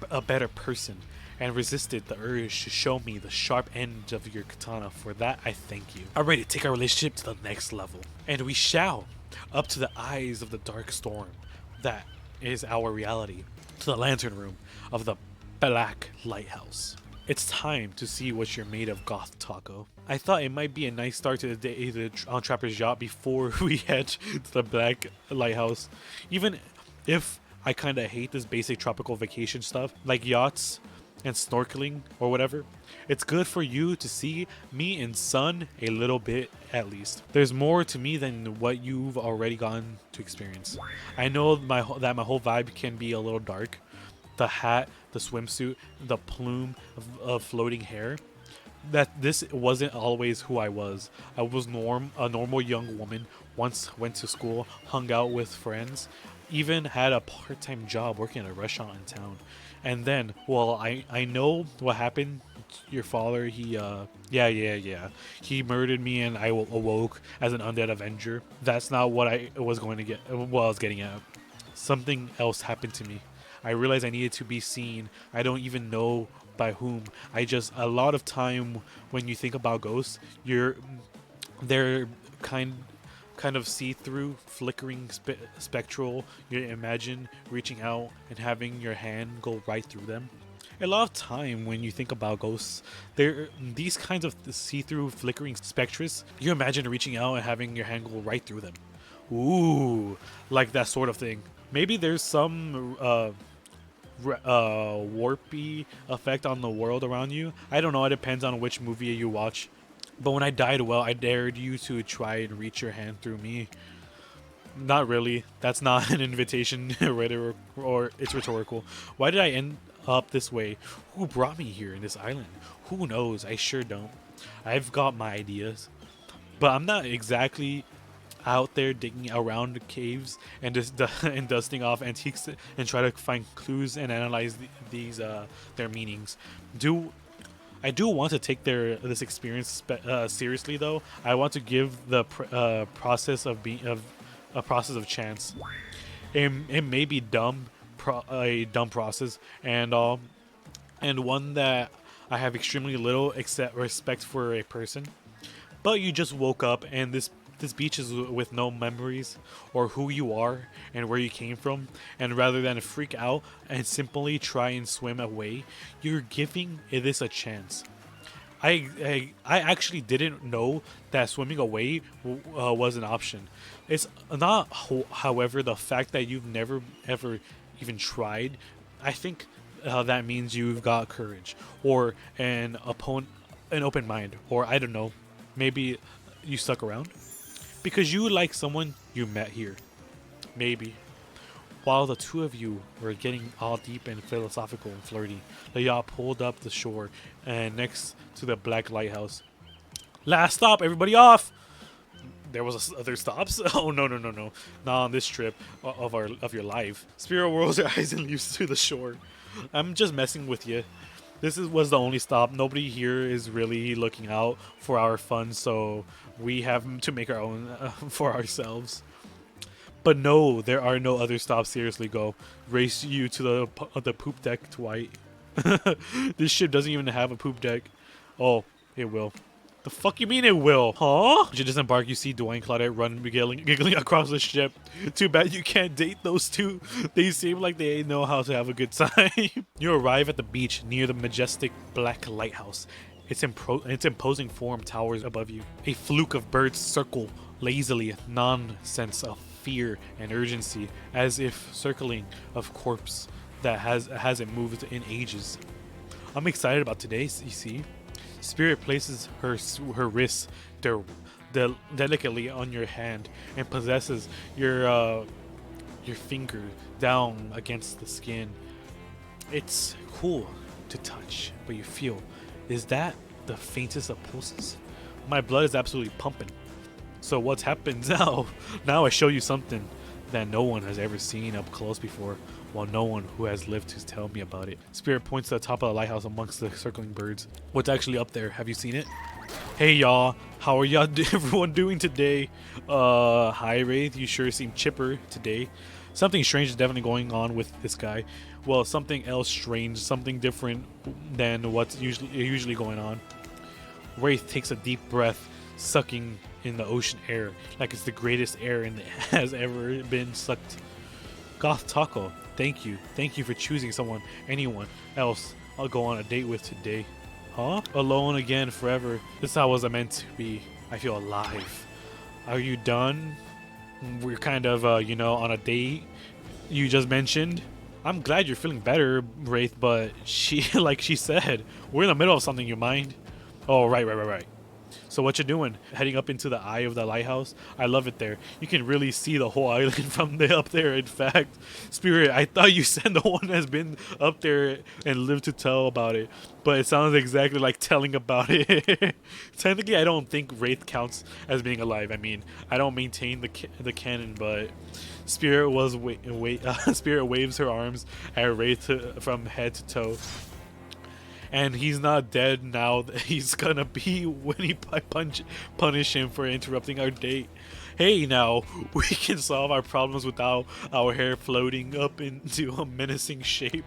a better person, and resisted the urge to show me the sharp end of your katana. For that, I thank you. I'm ready to take our relationship to the next level. And we shall, up to the eyes of the dark storm that is our reality, to the lantern room of the Black Lighthouse. It's time to see what you're made of, Goth Taco. I thought it might be a nice start to the day on Trapper's Yacht before we head to the Black Lighthouse. Even if I kinda hate this basic tropical vacation stuff, like yachts and snorkeling or whatever, it's good for you to see me in sun a little bit at least. There's more to me than what you've already gotten to experience. I know that my whole vibe can be a little dark. The hat, the swimsuit, the plume of floating hair. That this wasn't always who I was. I was a normal young woman, once went to school, hung out with friends, even had a part-time job working at a restaurant in town. And then, well, I know what happened. Your father, he he murdered me, and I awoke as an undead avenger. That's not what I was getting at. Something else happened to me. I realized I needed to be seen. I don't even know by whom. A lot of time when you think about ghosts, they're kind of see-through, flickering, spectral. You imagine reaching out and having your hand go right through them. A lot of time when you think about ghosts, these kinds of see-through, flickering spectres. You imagine reaching out and having your hand go right through them. Ooh, like that sort of thing. Maybe there's some warpy effect on the world around you. I don't know. It depends on which movie you watch. But when I died, well, I dared you to try and reach your hand through me. Not really. That's not an invitation, or it's rhetorical. Why did I end up this way? Who brought me here in this island? Who knows? I sure don't. I've got my ideas, but I'm not exactly out there digging around the caves and just and dusting off antiques and try to find clues and analyze their meanings. I do want to take this experience seriously, though. I want to give the process of a process of chance. It may be a dumb process, and one that I have extremely little respect for a person. But you just woke up, and this beach is with no memories or who you are and where you came from, and rather than freak out and simply try and swim away, you're giving this a chance. I actually didn't know that swimming away was an option. It's not, however, the fact that you've never ever even tried. I think that means you've got courage or an open mind, or I don't know, maybe you stuck around because you like someone you met here. Maybe. While the two of you were getting all deep and philosophical and flirty, the yacht pulled up the shore and next to the Black Lighthouse. Last stop, everybody off! There was other stops? Oh, no. Not on this trip of your life. Spirit rolls her eyes and leaps to the shore. I'm just messing with you. This was the only stop. Nobody here is really looking out for our fun, so we have to make our own for ourselves. But no, there are no other stops. Seriously, go. Race you to the poop deck, Dwight. This ship doesn't even have a poop deck. Oh, it will. The fuck you mean it will? Huh? As you disembark, you see Dwayne and Claudette run giggling across the ship. Too bad you can't date those two. They seem like they know how to have a good time. You arrive at the beach near the majestic Black Lighthouse. Its imposing form towers above you. A fluke of birds circle lazily, nonsense of fear and urgency, as if circling of corpse that hasn't moved in ages. I'm excited about today, you see. Spirit places her wrists delicately on your hand and possesses your finger down against the skin. It's cool to touch, but you feel, is that the faintest of pulses? My blood is absolutely pumping. So what's happened now? Now I show you something that no one has ever seen up close before, while no one who has lived to tell me about it. Spirit points to the top of the lighthouse amongst the circling birds. What's actually up there? Have you seen it? Hey y'all, how are y'all everyone doing today? Hi Wraith, you sure seem chipper today. Something strange is definitely going on with this guy. Well, something else strange, something different than what's usually going on. Wraith takes a deep breath, sucking in the ocean air like it's the greatest air that has ever been sucked. Goth Taco, thank you for choosing anyone else I'll go on a date with today. Huh? Alone again forever. This is how it was meant to be. I feel alive. Are you done? We're kind of on a date you just mentioned. I'm glad you're feeling better, Wraith, but like she said, we're in the middle of something, you mind? Oh, right. So what you doing? Heading up into the eye of the lighthouse? I love it there. You can really see the whole island from up there. In fact, Spirit, I thought you said the one has been up there and lived to tell about it. But it sounds exactly like telling about it. Technically, I don't think Wraith counts as being alive. I mean, I don't maintain the canon, but Spirit Spirit waves her arms at Wraith from head to toe. And he's not dead now. He's gonna be when I punish him for interrupting our date. Hey, now we can solve our problems without our hair floating up into a menacing shape.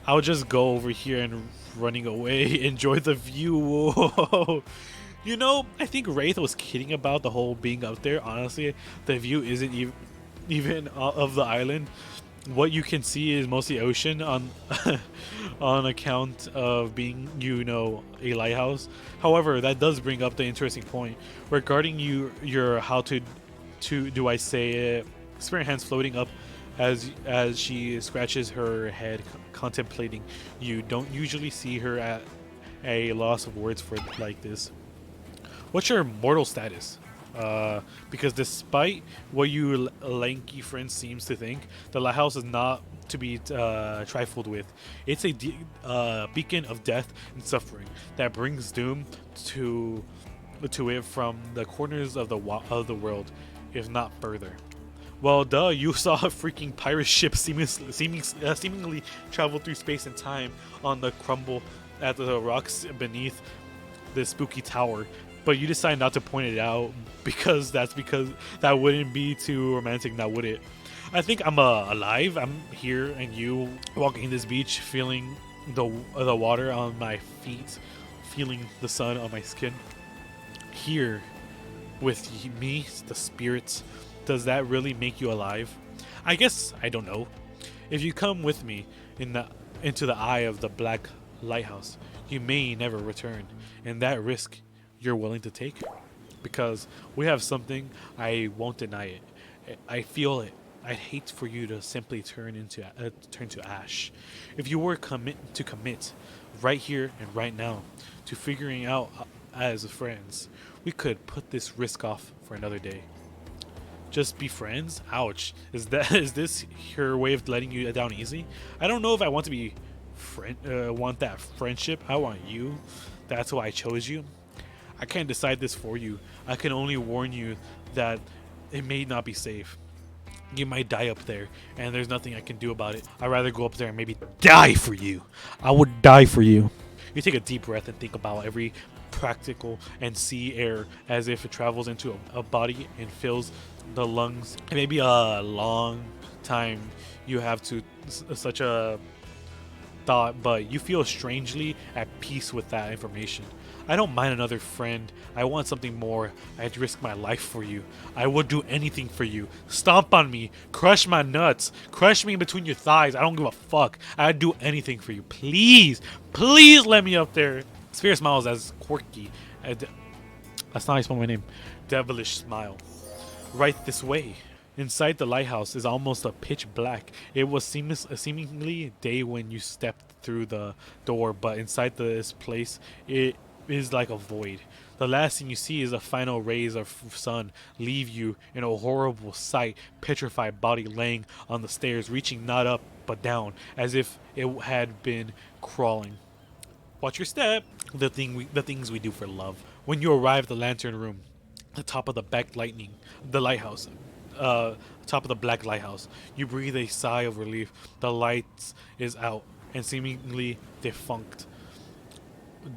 I'll just go over here and running away. Enjoy the view. Whoa. You know, I think Wraith was kidding about the whole being up there. Honestly, the view isn't even of the island. What you can see is mostly ocean on on account of being a lighthouse. However, that does bring up the interesting point regarding your how to do I say it, spirit hands floating up as she scratches her head contemplating. You don't usually see her at a loss of words for like this. What's your mortal status? Because despite what you lanky friend seems to think, the lighthouse is not to be trifled with. It's a beacon of death and suffering that brings doom to it from the corners of the world, if not further. Well, duh, you saw a freaking pirate ship seemingly travel through space and time on the crumble at the rocks beneath this spooky tower. But you decide not to point it out because that wouldn't be too romantic, now would it? I think I'm alive. I'm here and you walking this beach, feeling the water on my feet, feeling the sun on my skin. Here with me, the spirits. Does that really make you alive? I guess I don't know. If you come with me into the eye of the black lighthouse, you may never return, and that risk you're willing to take, because we have something. I won't deny it. I feel it. I'd hate for you to simply turn to ash. If you were to commit right here and right now to figuring out as friends, we could put this risk off for another day. Just be friends? Ouch. Is this her way of letting you down easy? I don't know if I want to be want that friendship. I want you. That's why I chose you. I can't decide this for you. I can only warn you that it may not be safe. You might die up there, and there's nothing I can do about it. I'd rather go up there and maybe die for you. I would die for you. You take a deep breath and think about every practical and sea air as if it travels into a body and fills the lungs. It may be a long time you have to such a thought, but you feel strangely at peace with that information. I don't mind another friend. I want something more. I'd risk my life for you. I would do anything for you. Stomp on me. Crush my nuts. Crush me in between your thighs. I don't give a fuck. I'd do anything for you. Please. Please let me up there. Spirit smiles as quirky. That's not how I spell my name. Devilish smile. Right this way. Inside the lighthouse is almost a pitch black. It was seemingly day when you stepped through the door, but inside this place, it is like a void. The last thing you see is the final rays of sun leave you in a horrible sight, petrified body laying on the stairs, reaching not up but down, as if it had been crawling. Watch your step. The things we do for love. When you arrive at the lantern room, the top of the back lightning, the lighthouse, uh, top of the black lighthouse. You breathe a sigh of relief. The lights is out and seemingly defunct.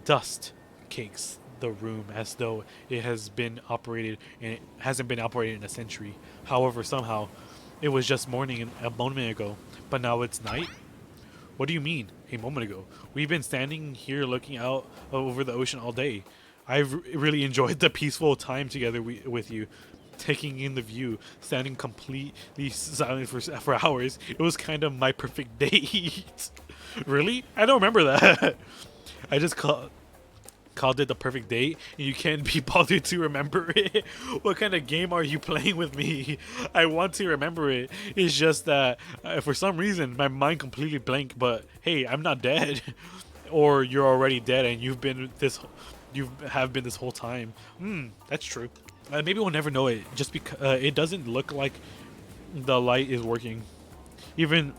Dust cakes the room as though it has been operated and it hasn't been operated in a century. However, somehow, it was just morning a moment ago, but now it's night. What do you mean? A moment ago. We've been standing here looking out over the ocean all day. I've really enjoyed the peaceful time together with you, taking in the view, standing completely silent for hours. It was kind of my perfect date. Really? I don't remember that. I just called it the perfect date, and you can't be bothered to remember it. What kind of game are you playing with me? I want to remember it. It's just that for some reason my mind completely blank. But hey, I'm not dead, or you're already dead, and you have been this whole time. That's true. Maybe we'll never know it, just because it doesn't look like the light is working. Even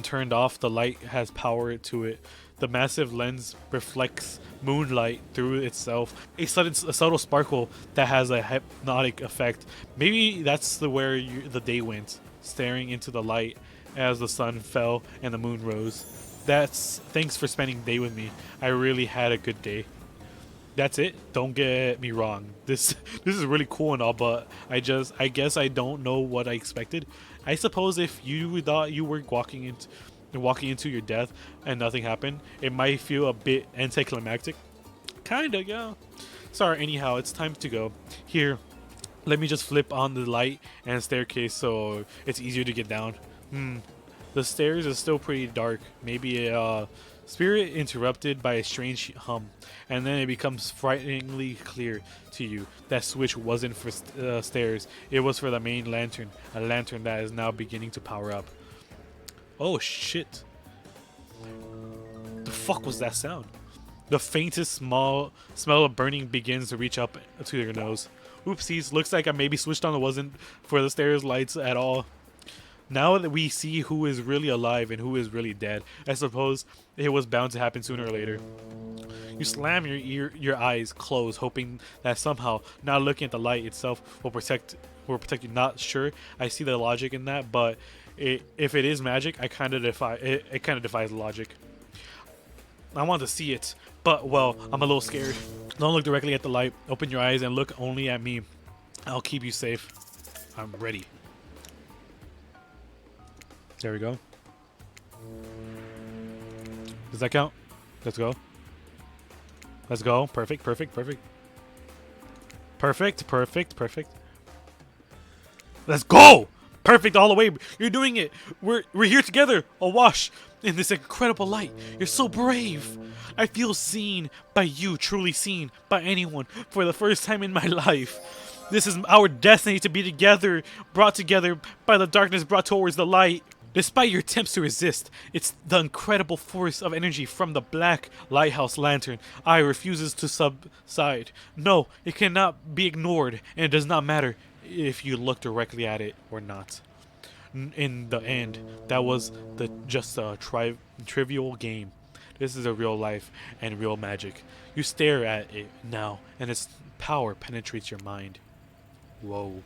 turned off, the light has power to it. The massive lens reflects moonlight through itself, a subtle sparkle that has a hypnotic effect. Maybe that's where the day went, staring into the light as the sun fell and the moon rose. Thanks for spending the day with me. I really had a good day. That's it. Don't get me wrong. This is really cool and all, but I guess I don't know what I expected. I suppose if you thought you were walking into your death and nothing happened, it might feel a bit anticlimactic. Kinda, yeah. Sorry, anyhow, it's time to go. Here, let me just flip on the light and staircase so it's easier to get down. The stairs is still pretty dark. Maybe a spirit interrupted by a strange hum, and then it becomes frighteningly clear to you that switch wasn't for stairs. It was for the main lantern, a lantern that is now beginning to power up. Oh shit. The fuck was that sound? The faintest smell of burning begins to reach up to your nose. Oopsies, looks like I maybe switched on. It wasn't for the stairs lights at all. Now that we see who is really alive and who is really dead, I suppose it was bound to happen sooner or later. You slam your eyes closed, hoping that somehow not looking at the light itself will protect you. Not sure I see the logic in that, but if it is magic, it kind of defies logic. I want to see it, but well, I'm a little scared. Don't look directly at the light. Open your eyes and look only at me. I'll keep you safe. I'm ready. There we go. Does that count? Let's go. Let's go. Perfect, perfect, perfect. Perfect, perfect, perfect. Let's go! Perfect all the way. You're doing it. We're here together, awash in this incredible light. You're so brave. I feel seen by you, truly seen by anyone for the first time in my life. This is our destiny to be together, brought together by the darkness brought towards the light. Despite your attempts to resist, it's the incredible force of energy from the black lighthouse lantern. I refuses to subside. No, it cannot be ignored, and it does not matter if you look directly at it or not. In the end, that was just a trivial game. This is a real life and real magic. You stare at it now, and its power penetrates your mind. Whoa.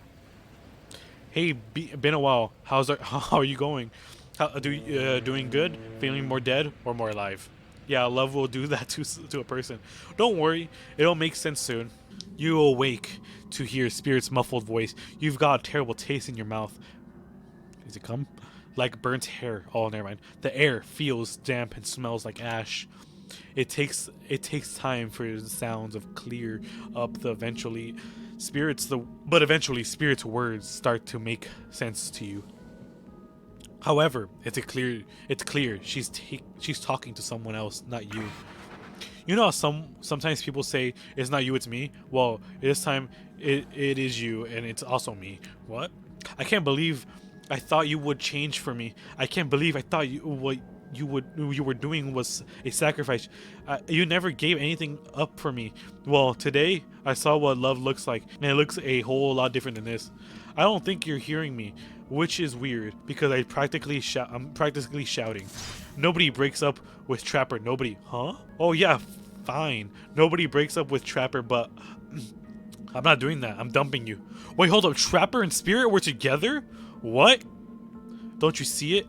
Hey, been a while. How are you going? Doing good? Feeling more dead or more alive? Yeah, love will do that to a person. Don't worry, it'll make sense soon. You awake to hear Spirit's muffled voice. You've got a terrible taste in your mouth. Is it come? Like burnt hair. Oh, never mind. The air feels damp and smells like ash. It takes time for the sounds of clear up the eventually Spirit's words start to make sense to you. However, it's clear she's talking to someone else, not you. You know how sometimes people say it's not you, it's me? Well, this time it is you, and it's also me. What? I can't believe I thought you would change for me. I can't believe I thought what you were doing was a sacrifice. You never gave anything up for me. Well, today I saw what love looks like, and it looks a whole lot different than this. I don't think you're hearing me, which is weird because I'm practically shouting. Nobody breaks up with Trapper. Nobody, huh? Oh yeah, fine. Nobody breaks up with Trapper, but I'm not doing that. I'm dumping you. Wait, hold up. Trapper and Spirit were together? What? Don't you see it?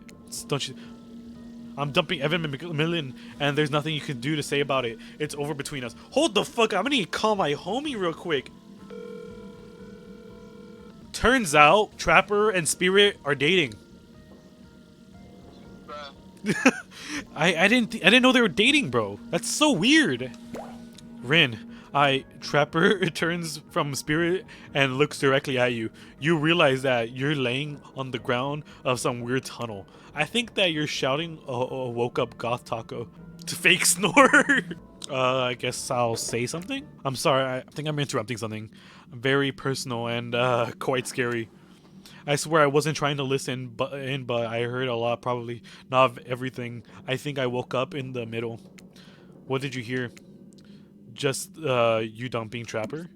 Don't you? I'm dumping Evan McMillan, and there's nothing you can do to say about it. It's over between us. Hold the fuck up. I'm gonna call my homie real quick. Turns out Trapper and Spirit are dating. I didn't know they were dating, bro. That's so weird. Rin, Trapper turns from Spirit and looks directly at you. You realize that you're laying on the ground of some weird tunnel. I think that you're shouting a woke up Goth taco to fake snore. I guess I'll say something. I'm sorry, I think I'm interrupting something very personal and quite scary. I swear I wasn't trying to listen, but I heard a lot, probably not everything. I think I woke up in the middle. What did you hear? Just you dumping Trapper?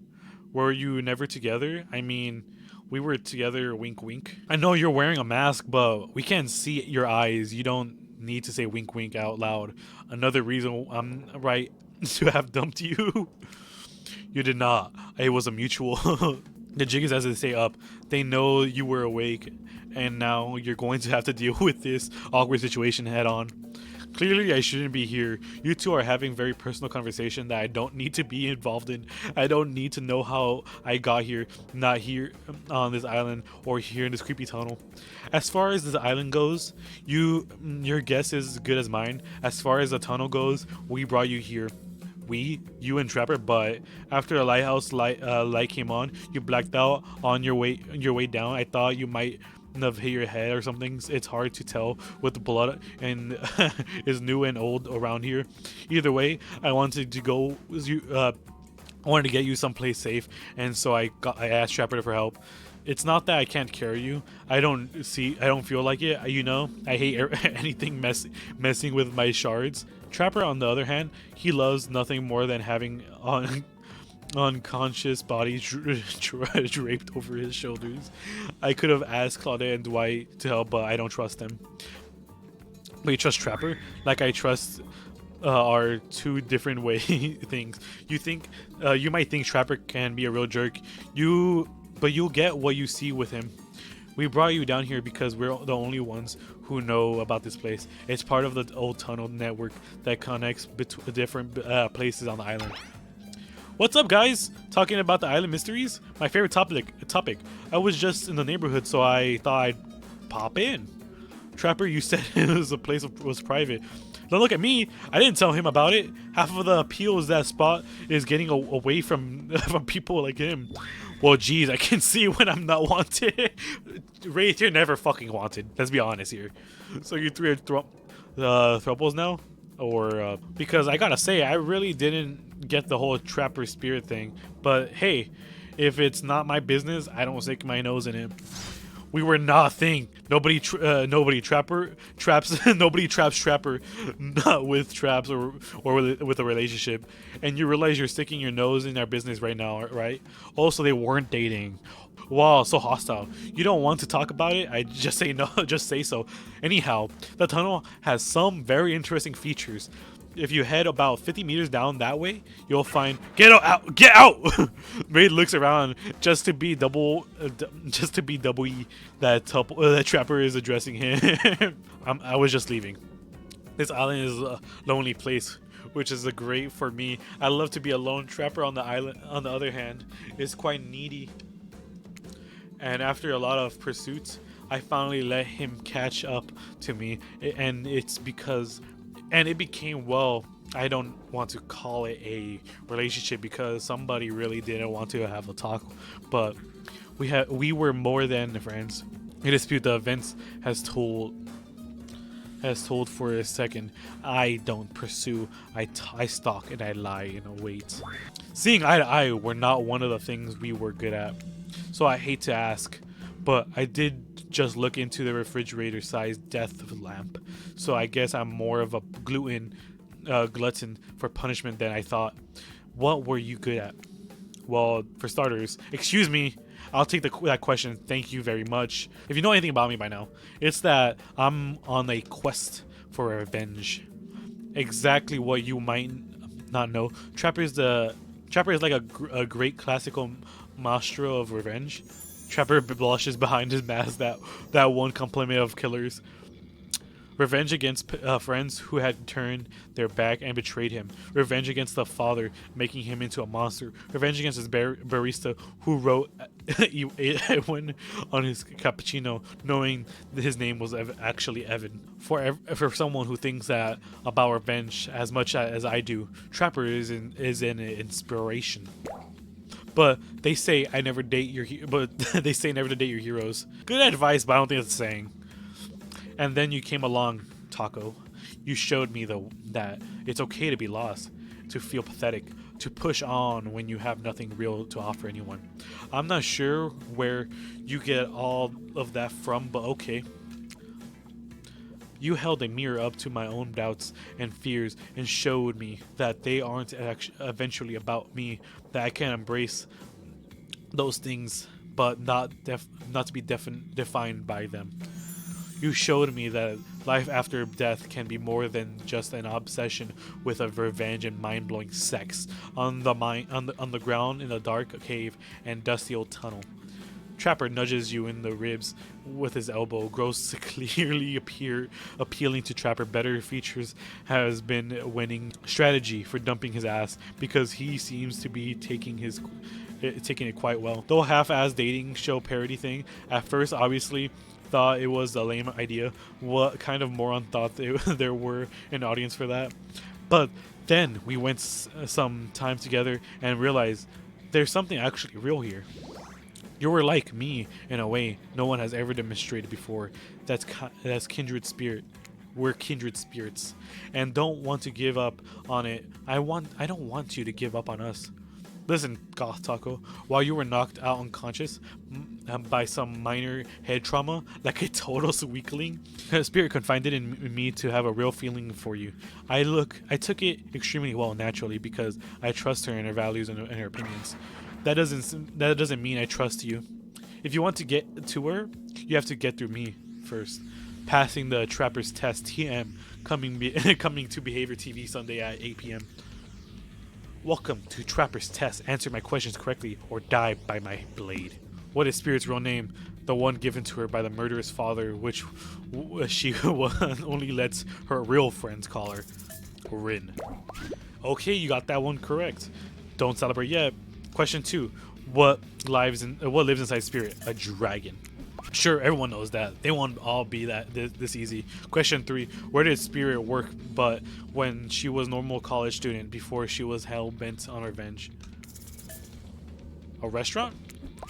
Were you never together? I mean, we were together, wink wink. I know you're wearing a mask, but we can't see your eyes. You don't need to say wink wink out loud. Another reason I'm right to have dumped you. You did not. It was a mutual. The jig is, as they say, up. They know you were awake, and now you're going to have to deal with this awkward situation head on. Clearly, I shouldn't be here. You two are having very personal conversation that I don't need to be involved in. I don't need to know how I got here, not here on this island or here in this creepy tunnel. As far as this island goes, your guess is as good as mine. As far as the tunnel goes, we brought you here. You and Trapper, but after the lighthouse light came on, you blacked out on your way down. I thought you might have hit your head or something. It's hard to tell with the blood and is new and old around here. Either way, I wanted to go. I wanted to get you someplace safe, and so I asked Trapper for help. It's not that I can't carry you. I don't feel like it. You know, I hate anything messing with my shards. Trapper, on the other hand, he loves nothing more than having unconscious body draped over his shoulders. I could have asked Claudette and Dwight to help, but I don't trust them. But you trust Trapper? Like I trust are two different things. You might think Trapper can be a real jerk. But you'll get what you see with him. We brought you down here because we're the only ones who know about this place. It's part of the old tunnel network that connects different places on the island. What's up, guys? Talking about the island mysteries? My favorite topic. I was just in the neighborhood, so I thought I'd pop in. Trapper, you said the place was private. Don't look at me. I didn't tell him about it. Half of the appeal is that spot is getting away from people like him. Well, geez, I can see when I'm not wanted. Wraith, you're never fucking wanted. Let's be honest here. So you three are throuples now? Or, because I gotta say, I really didn't get the whole Trapper Spirit thing. But hey, if it's not my business, I don't stick my nose in it. We were nothing. Nobody traps nobody traps Trapper, not with traps or with a relationship. And you realize you're sticking your nose in our business right now, right? Also, they weren't dating. Wow, so hostile. You don't want to talk about it? I just say no, just say so. Anyhow, the tunnel has some very interesting features. If you head about 50 meters down that way, you'll find get out. Maid looks around just to be double E that Trapper is addressing him. I was just leaving. This island is a lonely place, which is great for me. I love to be a lone Trapper on the island. On the other hand, is quite needy. And after a lot of pursuits, I finally let him catch up to me, and it's because. And it became, well, I don't want to call it a relationship because somebody really didn't want to have a talk, but we were more than friends. A dispute the events has told for a second. I don't pursue, I stalk and I lie and wait. Seeing eye to eye were not one of the things we were good at, so I hate to ask, but I did just look into the refrigerator-sized death lamp. So I guess I'm more of a glutton for punishment than I thought. What were you good at? Well, for starters, excuse me, I'll take that question. Thank you very much. If you know anything about me by now, it's that I'm on a quest for revenge. Exactly what you might not know. Trapper is the Trapper is like a great classical maestro of revenge. Trapper blushes behind his mask, that one compliment of killers. Revenge against friends who had turned their back and betrayed him. Revenge against the father, making him into a monster. Revenge against his barista who wrote Ewan on his cappuccino, knowing that his name was actually Evan. For someone who thinks that about revenge as much as I do, Trapper is an inspiration. But they say I never date your but they say never to date your heroes. Good advice, but I don't think it's a saying. And then you came along, Taco. You showed me that it's okay to be lost, to feel pathetic, to push on when you have nothing real to offer anyone. I'm not sure where you get all of that from, but okay. You held a mirror up to my own doubts and fears and showed me that they aren't eventually about me, that I can embrace those things, but not to be defined by them. You showed me that life after death can be more than just an obsession with a revenge and mind-blowing sex on the ground in a dark cave and dusty old tunnel. Trapper nudges you in the ribs with his elbow, grows clearly appealing to Trapper. Better features has been winning strategy for dumping his ass because he seems to be taking it quite well. Though half-ass dating show parody thing, at first obviously thought it was a lame idea. What kind of moron thought there were an audience for that? But then we went some time together and realized there's something actually real here. You were like me in a way no one has ever demonstrated before. That's kindred spirit. We're kindred spirits, and don't want to give up on it. I don't want you to give up on us. Listen, Goth Taco, while you were knocked out unconscious by some minor head trauma, like a total weakling, Spirit confided in me to have a real feeling for you. I took it extremely well, naturally, because I trust her in her values and her opinions. That doesn't mean I trust you. If you want to get to her, you have to get through me first. Passing the Trapper's test, TM, coming to Behavior TV Sunday at 8 p.m. Welcome to Trapper's Test. Answer my questions correctly or die by my blade. What is Spirit's real name? The one given to her by the murderous father, which she only lets her real friends call her. Rin. Okay, you got that one correct. Don't celebrate yet. Question 2. What lives inside Spirit? A dragon. Sure, everyone knows that. They won't all be this easy. Question 3. Where did Spirit work but when she was normal college student before she was hell-bent on revenge? A restaurant?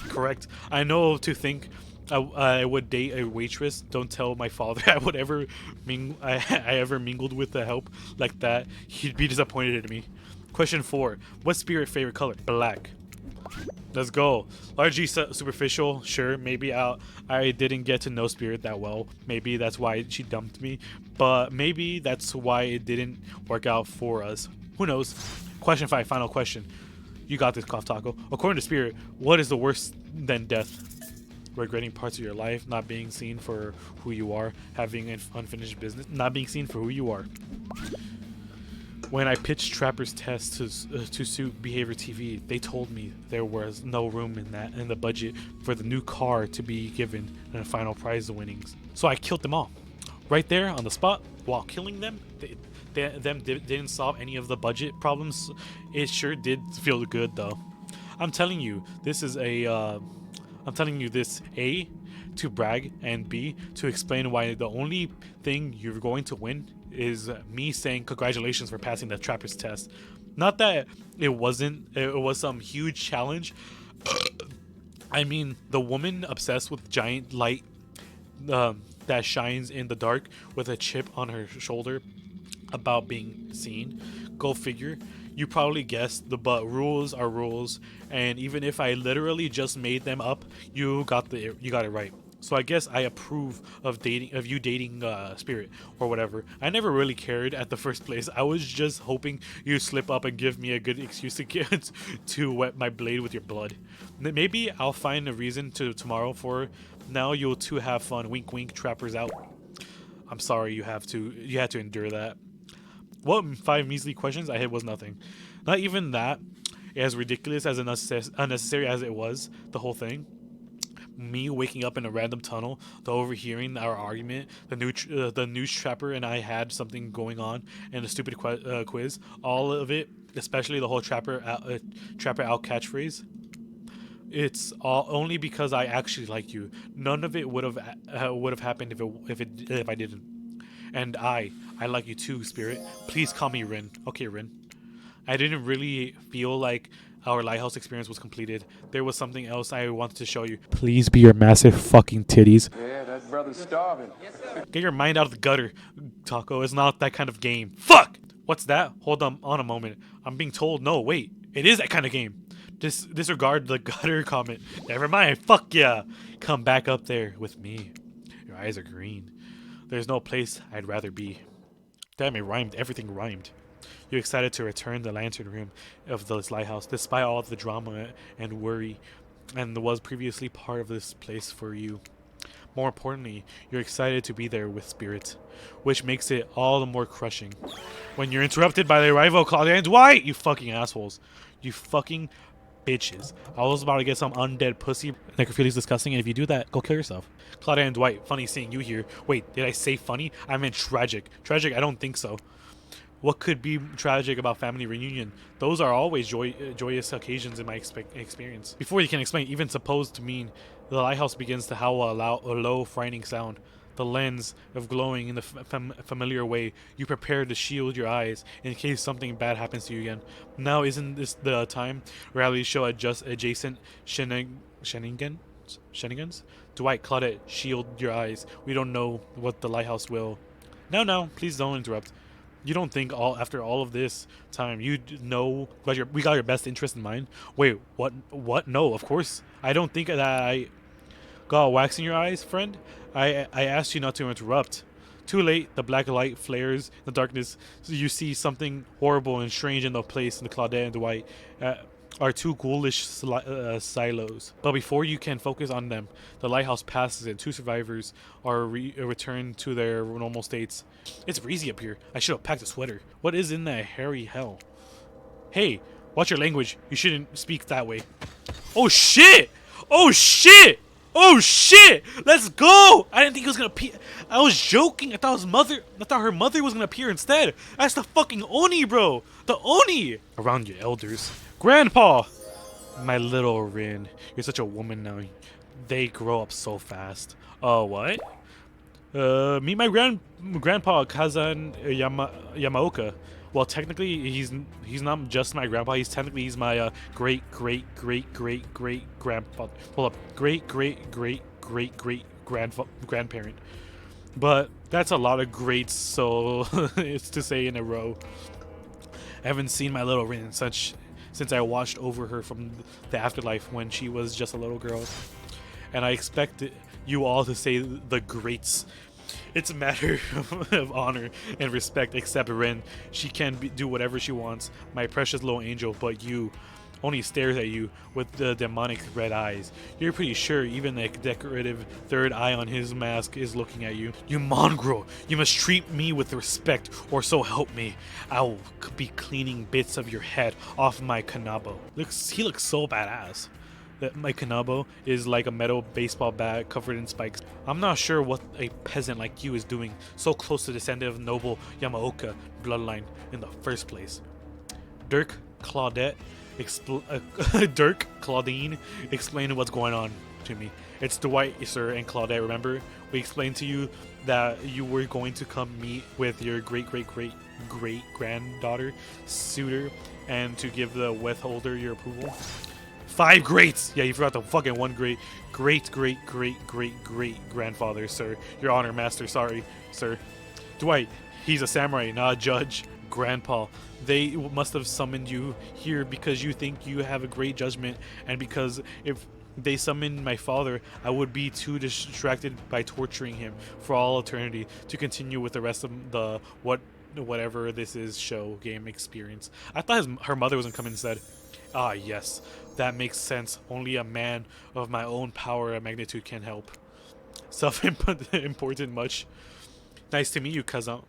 Correct. I know to think I would date a waitress. Don't tell my father I would ever I ever mingled with the help like that. He'd be disappointed in me. Question 4. What's Spirit favorite color? Black. Let's go. Largely superficial, sure. Maybe I didn't get to know Spirit that well. Maybe that's why she dumped me. But maybe that's why it didn't work out for us. Who knows? Question 5, final question. You got this, Cough Taco. According to Spirit, what is the worse than death? Regretting parts of your life, not being seen for who you are, having an unfinished business, not being seen for who you are. When I pitched Trapper's Test to suit Behavior TV, they told me there was no room in the budget for the new car to be given and a final prize winnings. So I killed them all, right there on the spot. While killing them, didn't solve any of the budget problems. It sure did feel good though. I'm telling you, this is I'm telling you this A, to brag, and B, to explain why the only thing you're going to win is me saying congratulations for passing the Trapper's Test. Not that it was some huge challenge. I mean, the woman obsessed with giant light that shines in the dark with a chip on her shoulder about being seen. Go figure. You probably guessed, but rules are rules, and even if I literally just made them up, you got it right. So I guess I approve of you dating Spirit or whatever. I never really cared at the first place. I was just hoping you'd slip up and give me a good excuse to wet my blade with your blood. Maybe I'll find a reason to tomorrow for. Now you'll two have fun. Wink wink. Trapper's out. I'm sorry you had to endure that. What 5 measly questions I hit was nothing. Not even that. As ridiculous as unnecessary as it was, the whole thing. Me waking up in a random tunnel, the overhearing our argument, the news trapper and I had something going on, and the stupid quiz. All of it, especially the whole trapper out catchphrase. It's all only because I actually like you. None of it would have happened if I didn't. And I like you too, Spirit. Please call me Rin. Okay, Rin. I didn't really feel like our lighthouse experience was completed. There was something else I wanted to show you. Please be your massive fucking titties. Yeah, that brother's starving. Get your mind out of the gutter, Taco. It's not that kind of game. Fuck! What's that? Hold on a moment. I'm being told no, wait. It is that kind of game. Disregard the gutter comment. Never mind. Fuck yeah. Come back up there with me. Your eyes are green. There's no place I'd rather be. Damn, it rhymed. Everything rhymed. You're excited to return the lantern room of this lighthouse, despite all the drama and worry, and was previously part of this place for you. More importantly, you're excited to be there with Spirit, which makes it all the more crushing. When you're interrupted by the arrival of Claudia and Dwight, you fucking assholes. You fucking bitches. I was about to get some undead pussy. Necrophilia's disgusting, and if you do that, go kill yourself. Claudia and Dwight, funny seeing you here. Wait, did I say funny? I meant tragic. Tragic? I don't think so. What could be tragic about family reunion? Those are always joyous occasions in my experience. Before you can explain, even supposed to mean, the lighthouse begins to howl a low, frightening sound. The lens of glowing in the familiar way. You prepare to shield your eyes in case something bad happens to you again. Now, isn't this the time reality show adjacent shenanigans? Dwight, Claudette, shield your eyes. We don't know what the lighthouse will. No, please don't interrupt. You don't think after all of this time you know we got your best interest in mind? Wait, what? No, of course. I don't think that I got wax in your eyes, friend. I asked you not to interrupt. Too late, the black light flares in the darkness. So you see something horrible and strange in the place, and the Claudette and Dwight are two ghoulish silos. But before you can focus on them, the lighthouse passes and two survivors are returned to their normal states. It's breezy up here. I should have packed a sweater. What is in that hairy hell? Hey, watch your language. You shouldn't speak that way. Oh shit! Oh shit! Oh shit! Let's go! I didn't think he was gonna appear. I was joking. I thought her mother was gonna appear instead. That's the fucking Oni, bro. The Oni. Around your elders. Grandpa! My little Rin. You're such a woman now. They grow up so fast. What? Meet my grandpa, Kazan Yamaoka. Well, technically, he's not just my grandpa. He's my great grandfather. Hold up, great grandparent. But that's a lot of greats, so it's to say in a row. I haven't seen my little Rin since I watched over her from the afterlife when she was just a little girl. And I expect you all to say the greats. It's a matter of honor and respect, except Rin. She can do whatever she wants, my precious little angel, but you only stares at you with the demonic red eyes. You're pretty sure even the decorative third eye on his mask is looking at you. You mongrel! You must treat me with respect, or so help me. I'll be cleaning bits of your head off my kanabo. He looks so badass. My kanabo is like a metal baseball bat covered in spikes. I'm not sure what a peasant like you is doing so close to the descendant of noble Yamaoka bloodline in the first place. Dirk, Claudine, explain what's going on to me. It's Dwight, sir, and Claudette, remember? We explained to you that you were going to come meet with your great-granddaughter, suitor, and to give the withholder your approval. 5 greats! Yeah, you forgot the fucking one great grandfather, sir. Your honor, master. Sorry, sir. Dwight, he's a samurai, not a judge. Grandpa, they must have summoned you here because you think you have a great judgment, and because if they summoned my father, I would be too distracted by torturing him for all eternity to continue with the rest of the whatever this is game experience. I thought her mother was gonna come instead. Ah, yes, that makes sense. Only a man of my own power and magnitude can help. Self-important much. Nice to meet you, Kazan.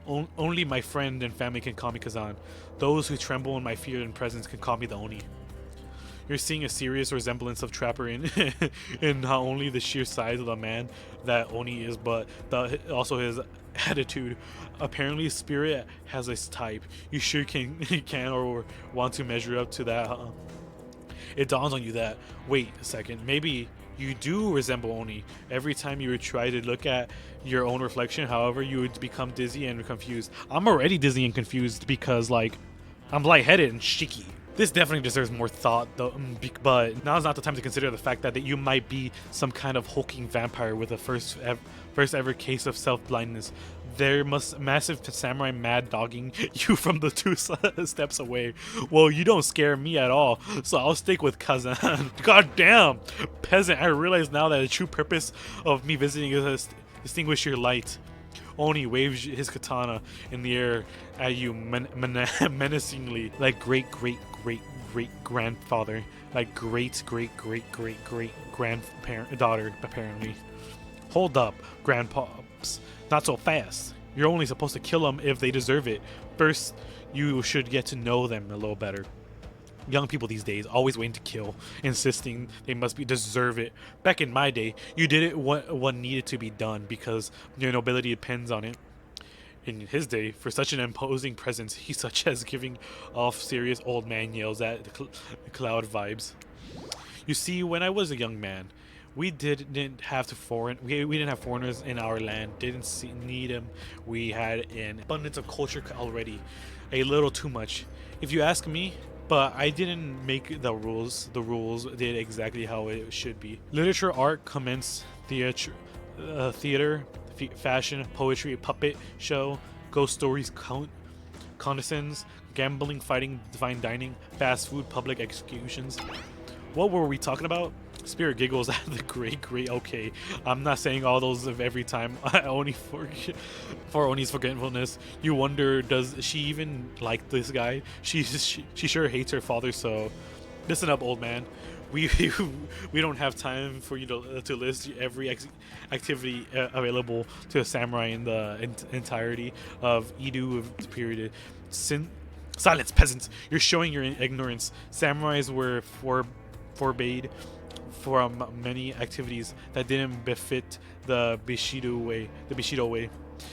Only my friend and family can call me Kazan. Those who tremble in my fear and presence can call me the Oni. You're seeing a serious resemblance of Trapper in in not only the sheer size of the man that Oni is, but also his attitude. Apparently, Spirit has a type. You sure can or want to measure up to that, huh? It dawns on you that, wait a second, maybe you do resemble Oni. Every time you would try to look at your own reflection, however, you would become dizzy and confused. I'm already dizzy and confused because, like, I'm lightheaded and shaky. This definitely deserves more thought, though, but now's not the time to consider the fact that you might be some kind of hulking vampire with a first ever case of self-blindness. There must massive samurai mad dogging you from the 2 steps away. Well, you don't scare me at all, so I'll stick with Kazan. God damn, peasant! I realize now that the true purpose of me visiting is to extinguish your light. Oni waves his katana in the air at you menacingly, like great grandfather, like great grandparent daughter, apparently. Hold up, grandpops. Not so fast. You're only supposed to kill them if they deserve it. First, you should get to know them a little better. Young people these days always waiting to kill, insisting they must deserve it. Back in my day, you did it what needed to be done because your nobility depends on it. In his day, for such an imposing presence, he such as giving off serious old man yells at the cloud vibes. You see, when I was a young man, we didn't have foreigners in our land. Didn't need them. We had an abundance of culture already, a little too much, if you ask me. But I didn't make the rules. The rules did exactly how it should be. Literature, art, commence, theater, fashion, poetry, puppet show, ghost stories, condescends, gambling, fighting, fine dining, fast food, public executions. What were we talking about? Spirit giggles at the great. Okay, I'm not saying all those of every time. Only for Oni's forgetfulness. You wonder, does she even like this guy? She sure hates her father. So, listen up, old man. We don't have time for you to list every activity available to a samurai in the entirety of Edo period. Silence, peasants! You're showing your ignorance. Samurais were forbade from many activities that didn't befit the Bushido way,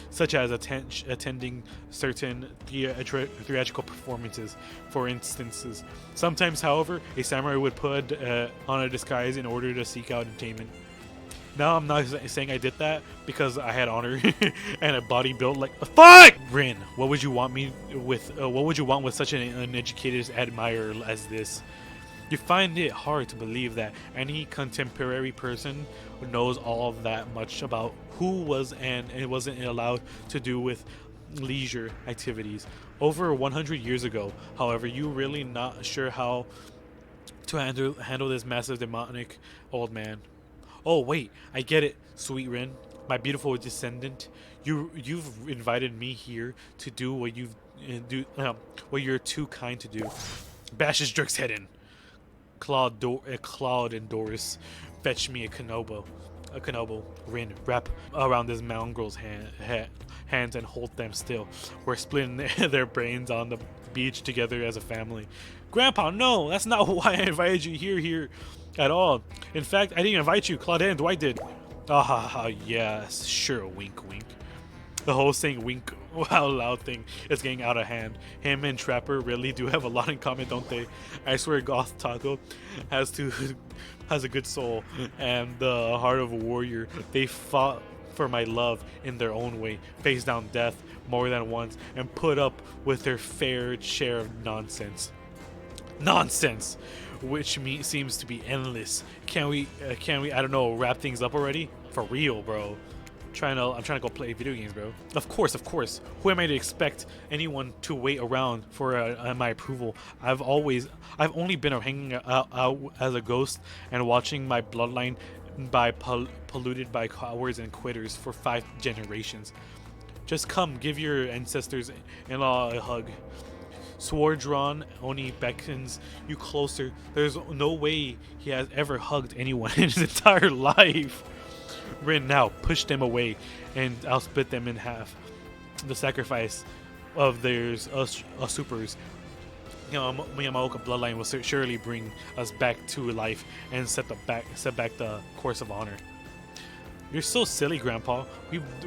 such as attending certain theatrical performances, for instances. Sometimes, however, a samurai would put on a disguise in order to seek out entertainment. Now, I'm not saying I did that because I had honor and a body built like a fuck. Rin, what would you want me with? What would you want with such an uneducated admirer as this? You find it hard to believe that any contemporary person knows all that much about who was and wasn't allowed to do with leisure activities. Over 100 years ago, however, you really not sure how to handle this massive demonic old man. Oh wait, I get it, sweet Rin, my beautiful descendant. You've invited me here to do what what you're too kind to do. Bash his jerk's head in. Claude and Doris, fetch me a Kanobo. Rin, wrap around this mongrel's hands and hold them still. We're splitting their brains on the beach together as a family. Grandpa, no, that's not why I invited you here at all. In fact, I didn't invite you. Claudette and Dwight did. Ah, yes, sure, wink. The whole saying wink out loud thing is getting out of hand. Him and Trapper really do have a lot in common, don't they? I swear Goth Taco has a good soul and the heart of a warrior. They fought for my love in their own way, faced down death more than once, and put up with their fair share of nonsense. Which seems to be endless. Can we I don't know, wrap things up already? For real, bro. I'm trying to go play video games, bro. Of course. Who am I to expect anyone to wait around for my approval? I've only been hanging out as a ghost and watching my bloodline polluted by cowards and quitters for 5 generations. Just come, give your ancestors-in-law a hug. Sword drawn, Oni beckons you closer. There's no way he has ever hugged anyone in his entire life. Rin, now push them away and I'll split them in half. the sacrifice of theirs supers, Yamaoka bloodline will surely bring us back to life and set back the course of honor. You're so silly, Grandpa.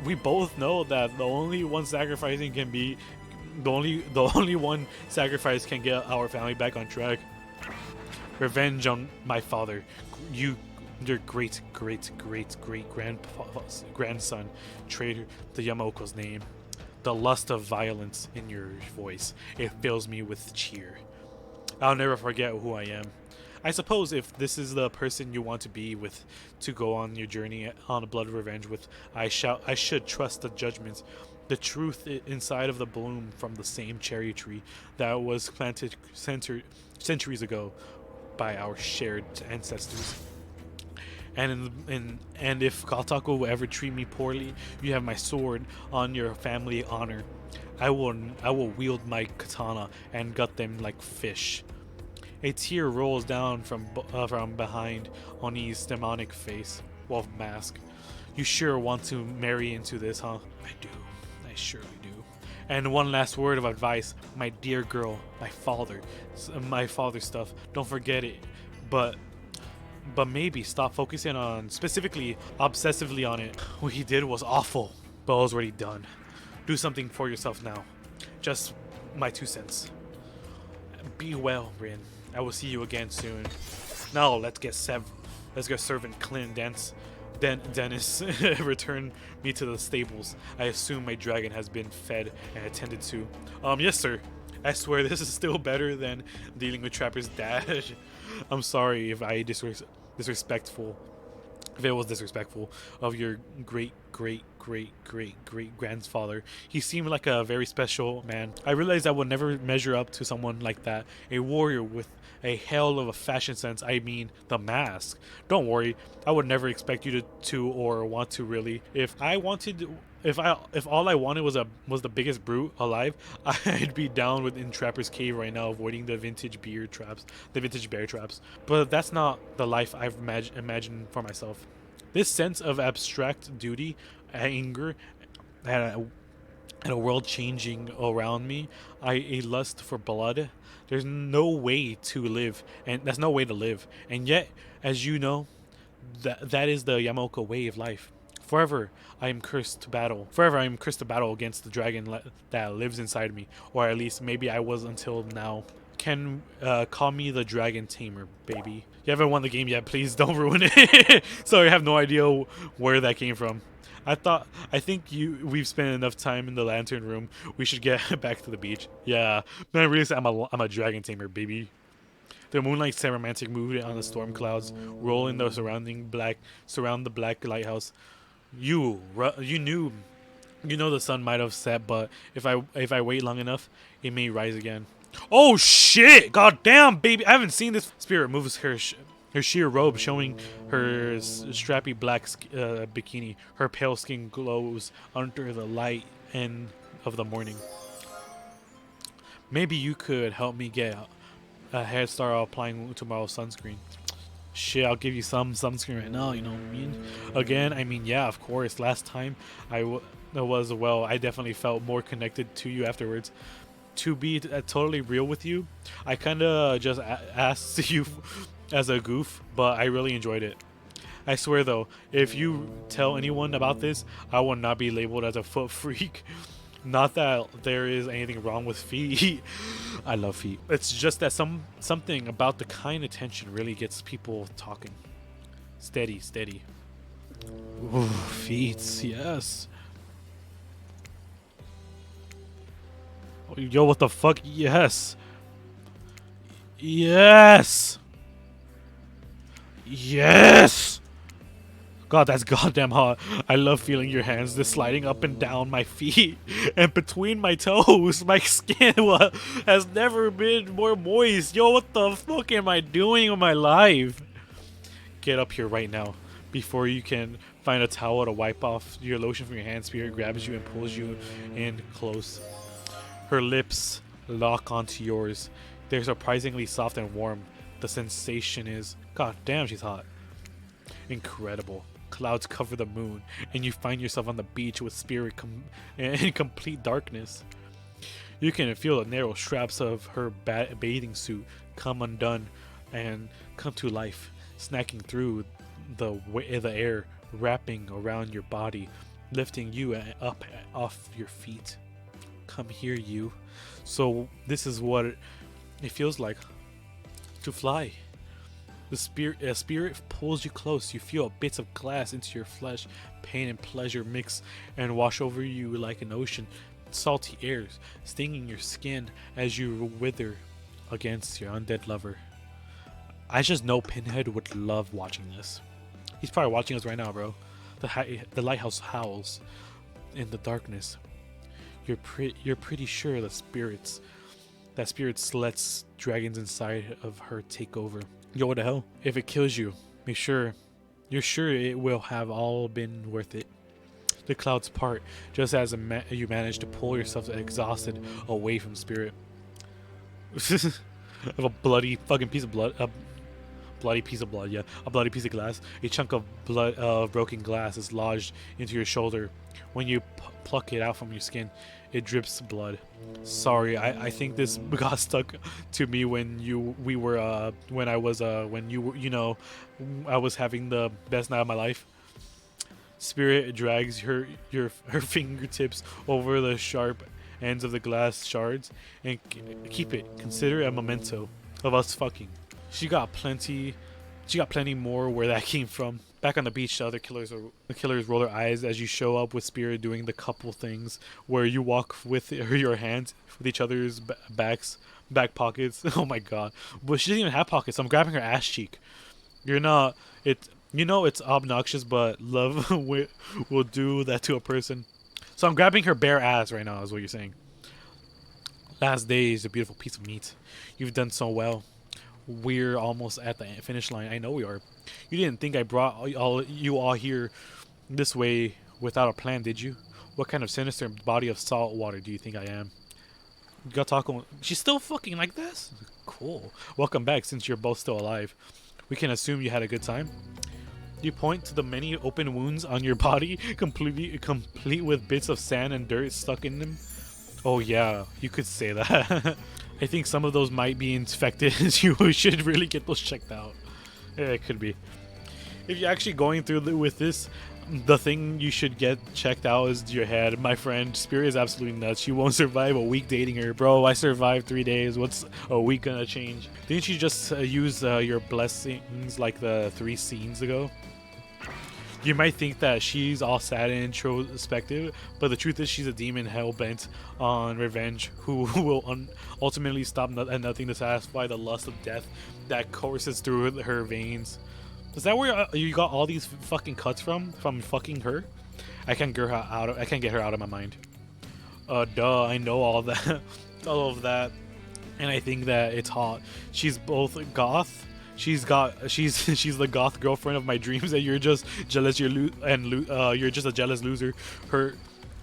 We both know that the only one sacrificing can be the only one sacrifice can get our family back on track. Revenge on my father. Your great grandson, traitor to Yamaoka's name. The lust of violence in your voice. It fills me with cheer. I'll never forget who I am. I suppose if this is the person you want to be with, to go on your journey on a blood revenge with, I should trust the judgments, the truth inside of the bloom from the same cherry tree that was planted centuries ago by our shared ancestors. And if Galtaku will ever treat me poorly, you have my sword on your family honor. I will wield my katana and gut them like fish. A tear rolls down from behind Oni's demonic face, wolf mask. You sure want to marry into this, huh? I do. I surely do. And one last word of advice, my dear girl, my father stuff. Don't forget it, but maybe stop focusing on specifically, obsessively on it. What he did was awful, but it was already done. Do something for yourself now. Just my 2 cents. Be well, Rin. I will see you again soon. Now let's get servant Clint Dennis return me to the stables. I assume my dragon has been fed and attended to. Yes, sir. I swear this is still better than dealing with Trapper's dad. I'm sorry if I disrespectful. If it was disrespectful of your great grandfather. He seemed like a very special man. I realized I would never measure up to someone like that. A warrior with a hell of a fashion sense. I mean, the mask. Don't worry, I would never expect you to or want to really. If all I wanted was the biggest brute alive, I'd be down within Trapper's Cave right now, avoiding the vintage bear traps. But that's not the life I've imagined for myself. This sense of abstract duty, anger, and a world changing around me, a lust for blood. There's no way to live, and that's no way to live. And yet, as you know, that is the Yamaoka way of life. Forever I am cursed to battle against the dragon that lives inside me, or at least maybe I was until now. Can call me the dragon tamer, baby. You haven't won the game yet, please don't ruin it. So I have no idea where that came from. I think we've spent enough time in the lantern room. We should get back to the beach. Yeah, man, really, I'm a dragon tamer, baby. The moonlight set romantic mood on the storm clouds, rolling the surround the black lighthouse. You know the sun might have set, but if I wait long enough, it may rise again. Oh shit! God damn, baby! I haven't seen this. Spirit moves her sheer robe, showing her strappy black bikini. Her pale skin glows under the light end of the morning. Maybe you could help me get a head start applying tomorrow's sunscreen. Shit, I'll give you some sunscreen right now, you know what I mean? Again, I mean, yeah, of course. Last time I definitely felt more connected to you afterwards. To be totally real with you, I kind of just asked you as a goof, but I really enjoyed it. I swear though, if you tell anyone about this, I will not be labeled as a foot freak. Not that there is anything wrong with feet. I love feet. It's just that something about the kind attention really gets people talking. Steady. Ooh, feet, yes. Yo, what the fuck? Yes. Yes. God, that's goddamn hot. I love feeling your hands just sliding up and down my feet and between my toes. My skin has never been more moist. Yo, what the fuck am I doing with my life? Get up here right now before you can find a towel to wipe off your lotion from your hands. Spirit grabs you and pulls you in close. Her lips lock onto yours. They're surprisingly soft and warm. The sensation is, god damn, she's hot. Incredible. clouds cover the moon, and you find yourself on the beach with Spirit in complete darkness. You can feel the narrow straps of her bathing suit come undone and come to life, snacking through the air, wrapping around your body, lifting you up off your feet. Come here, you. So this is what it feels like to fly. The spirit pulls you close. You feel bits of glass into your flesh. Pain and pleasure mix and wash over you like an ocean. Salty airs stinging your skin as you wither against your undead lover. I just know Pinhead would love watching this. He's probably watching us right now, bro. The lighthouse howls in the darkness. You're pretty sure that spirits lets dragons inside of her take over. Yo, what the hell? If it kills you, you're sure it will have all been worth it. The clouds part just as you manage to pull yourself exhausted away from Spirit. Of a bloody fucking piece of blood. A bloody piece of blood, yeah. A bloody piece of glass. A chunk of blood, broken glass is lodged into your shoulder. When you pluck it out from your skin, it drips blood. Sorry, I think this got stuck to me when I was having the best night of my life. Spirit drags her fingertips over the sharp ends of the glass shards and keep it. Consider it a memento of us fucking. She got plenty more where that came from. Back on the beach, the killers roll their eyes as you show up with Spirit doing the couple things where you walk with your hands with each other's back pockets. Oh my god. But she doesn't even have pockets. I'm grabbing her ass cheek. It's obnoxious, but love will do that to a person. So I'm grabbing her bare ass right now, is what you're saying. Last day is a beautiful piece of meat. You've done so well. We're almost at the finish line. I know we are. You didn't think I brought you all here this way without a plan, did you? What kind of sinister body of salt water do you think I am? Got talking. She's still fucking like this? Cool. Welcome back, since you're both still alive. We can assume you had a good time. You point to the many open wounds on your body, complete with bits of sand and dirt stuck in them. Oh yeah, you could say that. I think some of those might be infected. You should really get those checked out. Yeah, it could be. If you're actually going through with this, the thing you should get checked out is your head. My friend, Spirit is absolutely nuts. She won't survive a week dating her. Bro, I survived 3 days. What's a week gonna change? Didn't you just use your blessings like the 3 scenes ago? You might think that she's all sad and introspective, but the truth is she's a demon hell-bent on revenge who will ultimately stop at nothing to satisfy the lust of death that courses through her veins. Is that where you got all these fucking cuts from fucking her? I can't get her out of my mind. Duh, I know all that, all of that, and I think that it's hot. She's both goth. She's the goth girlfriend of my dreams, and you're just jealous. You're just a jealous loser.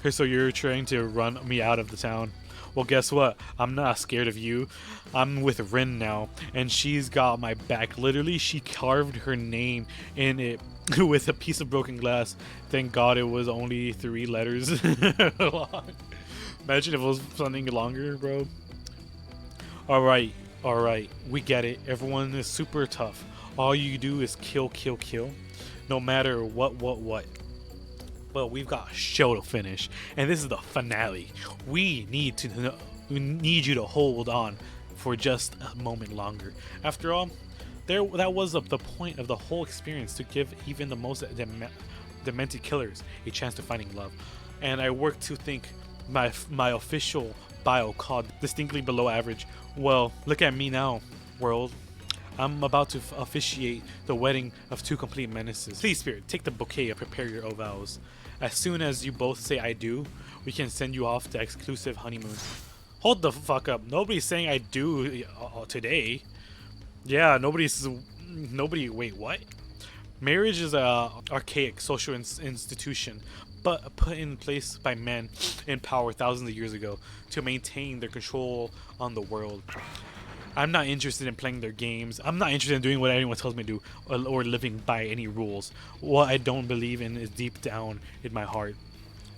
So you're trying to run me out of the town. Well, guess what? I'm not scared of you. I'm with Rin now, and she's got my back. Literally, she carved her name in it with a piece of broken glass. Thank God it was only 3 letters long. Imagine if it was something longer, bro. Alright, we get it. Everyone is super tough. All you do is kill. No matter what. But we've got a show to finish, and this is the finale. We need you to hold on for just a moment longer. After all, that was the point of the whole experience, to give even the most demented killers a chance to finding love. And I work to think my official bio called distinctly below average. Well, look at me now, world. I'm about to officiate the wedding of 2 complete menaces. Please, Spirit, take the bouquet and prepare your vows. As soon as you both say I do, we can send you off to exclusive honeymoon. Hold the fuck up. Nobody's saying I do today. Yeah, wait, what? Marriage is a archaic social institution, but put in place by men in power thousands of years ago to maintain their control on the world. I'm not interested in playing their games. I'm not interested in doing what anyone tells me to do, or living by any rules. What I don't believe in is deep down in my heart.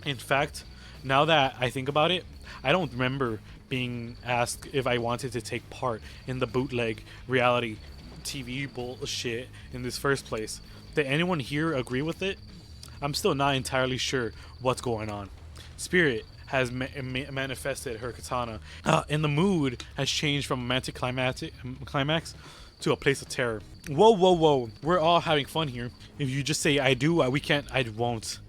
In fact, now that I think about it, I don't remember being asked if I wanted to take part in the bootleg reality TV bullshit in this first place. Did anyone here agree with it? I'm still not entirely sure what's going on. Spirit has manifested her katana, and the mood has changed from romantic climax to a place of terror. Whoa, whoa, whoa! We're all having fun here. If you just say I do, we can't. I won't.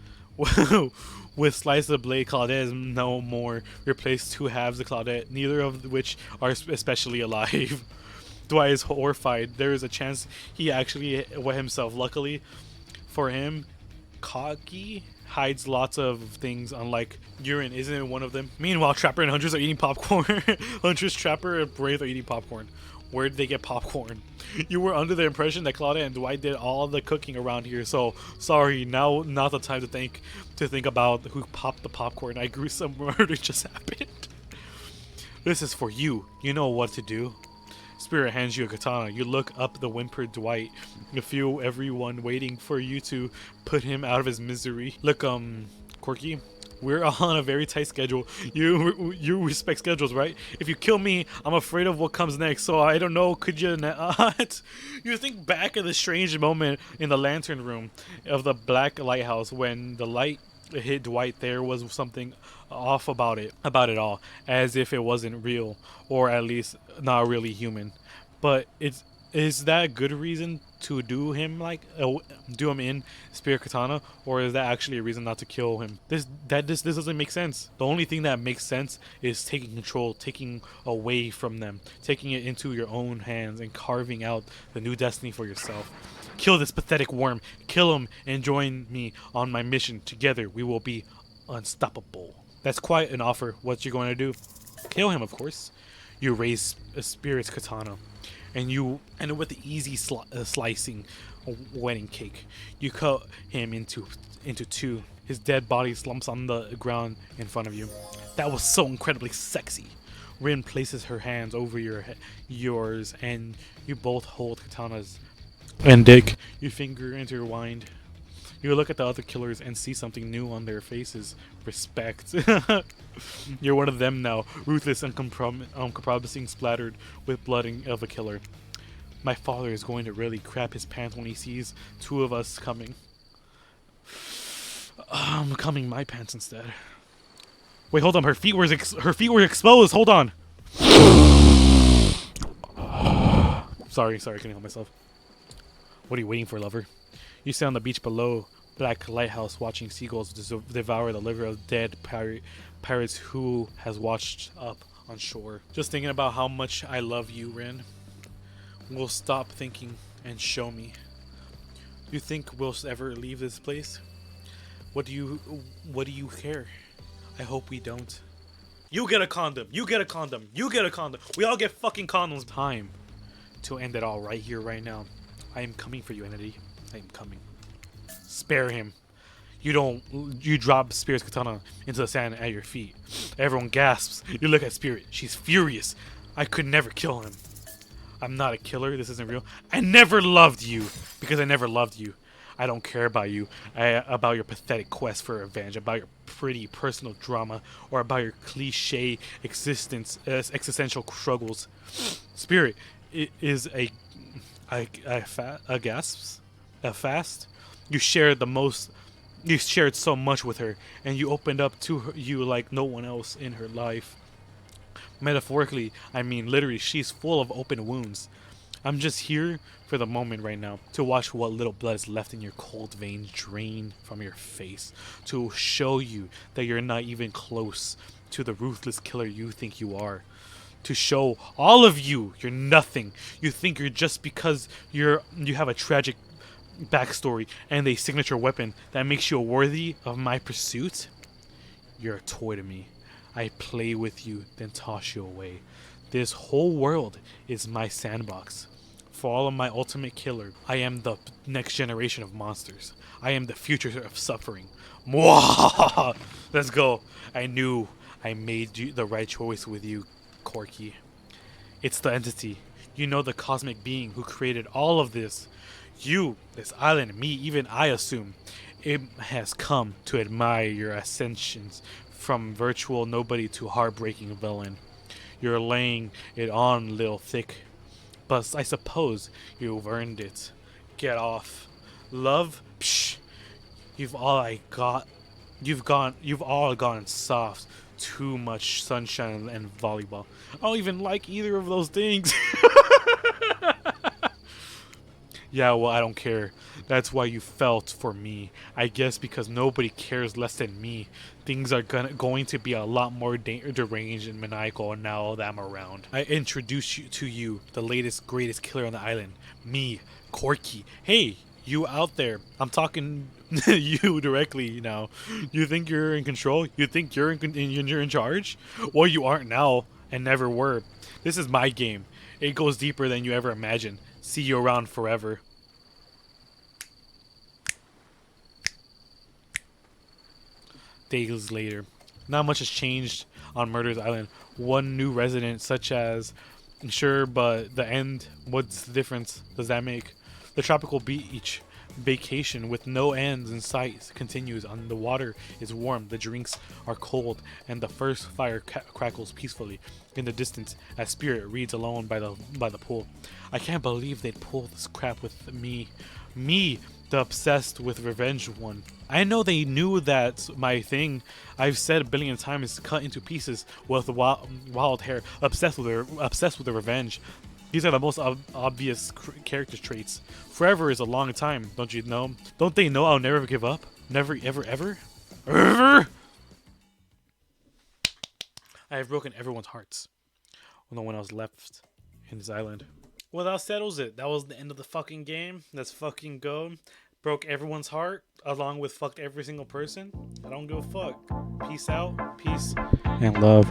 With Slice of Blade, Claudette is no more. Replace two halves of Claudette, neither of which are especially alive. Dwight is horrified. There is a chance he actually wet himself. Luckily for him, Cocky hides lots of things, unlike urine isn't it one of them. Meanwhile, Trapper and Huntress are eating popcorn. Huntress, Trapper, and Brave are eating popcorn. Where did they get popcorn? You were under the impression that Claudia and Dwight did all the cooking around here, so sorry, now not the time to think about who popped the popcorn. I agree, some murder just happened. This is for you. You know what to do. Spirit hands you a katana. You look up the whimpered Dwight. You feel everyone waiting for you to put him out of his misery. Look, Corky, we're on a very tight schedule. You respect schedules, right? If you kill me, I'm afraid of what comes next. So I don't know. Could you not? You think back of the strange moment in the lantern room of the black lighthouse when the light hit Dwight. There was something off about it all, as if it wasn't real, or at least not really human. But is that a good reason to do him in Spirit Katana, or is that actually a reason not to kill him? This doesn't make sense. The only thing that makes sense is taking control, taking away from them, taking it into your own hands, and carving out the new destiny for yourself. Kill this pathetic worm. Kill him and join me on my mission. Together we will be unstoppable. That's quite an offer. What you going to do? Kill him, of course. You raise a Spirit's katana, and with the easy slicing wedding cake, you cut him into two. His dead body slumps on the ground in front of you. That was so incredibly sexy. Rin places her hands over yours, and you both hold katanas. And Dick, your finger intertwined. You look at the other killers and see something new on their faces. Respect. You're one of them now, ruthless and uncompromising, splattered with blood of a killer. My father is going to really crap his pants when he sees two of us coming. I'm coming my pants instead. Wait, hold on. Her feet were exposed. Hold on. Sorry, I couldn't help myself. What are you waiting for, lover? You sit on the beach below Black Lighthouse watching seagulls devour the liver of dead pirates who has washed up on shore. Just thinking about how much I love you, Rin. We'll stop thinking and show me. You think we'll ever leave this place? What do you care? I hope we don't. You get a condom. You get a condom. You get a condom. We all get fucking condoms. Time to end it all right here, right now. I am coming for you, Entity. I am coming. Spare him. You drop Spirit's katana into the sand at your feet. Everyone gasps. You look at Spirit. She's furious. I could never kill him. I'm not a killer. This isn't real. I never loved you because I never loved you. I don't care about you, about your pathetic quest for revenge, about your pretty personal drama, or about your cliche existential struggles. Spirit is a fast. You shared so much with her, and you opened up to her, you like no one else in her life. Metaphorically, I mean literally, she's full of open wounds. I'm just here for the moment right now, to watch what little blood is left in your cold veins drain from your face, to show you that you're not even close to the ruthless killer you think you are. To show all of you you're nothing. You think you're just because you have a tragic backstory and a signature weapon that makes you worthy of my pursuit? You're a toy to me. I play with you, then toss you away. This whole world is my sandbox. For all of my ultimate killer, I am the next generation of monsters. I am the future of suffering. Mwah! Let's go. I knew I made the right choice with you, Corky. It's the entity. You know, the cosmic being who created all of this. You, this island, me, even I assume. It has come to admire your ascensions from virtual nobody to heartbreaking villain. You're laying it on little thick. But I suppose you've earned it. Get off. Love? Psh. You've all I got. You've all gone soft. Too much sunshine and volleyball. I don't even like either of those things. Yeah, well, I don't care. That's why you felt for me. I guess because nobody cares less than me. Things are going to be a lot more deranged and maniacal now that I'm around. I introduce you to you, the latest, greatest killer on the island. Me, Corky. Hey, you out there. I'm talking you directly now. You think you're in control? You think you're in charge? Well, you aren't now and never were. This is my game. It goes deeper than you ever imagined. See you around forever. Days later. Not much has changed on Murder's Island. One new resident, such as... Sure, but the end, what's the difference does that make? The tropical beach vacation with no ends in sight continues. On the water is warm, the drinks are cold, and the first fire crackles peacefully in the distance as Spirit reads alone by the pool. I can't believe they'd pull this crap with me, the obsessed with revenge one. I know they knew that my thing I've said a billion times is cut into pieces with wild hair, obsessed with the revenge. These are the most obvious character traits. Forever is a long time, don't you know? Don't they know I'll never give up? Never, ever, ever? Ever? I have broken everyone's hearts. No one else left in this island. Well, that settles it. That was the end of the fucking game. Let's fucking go. Broke everyone's heart, along with fucked every single person. I don't give a fuck. Peace out. Peace and love.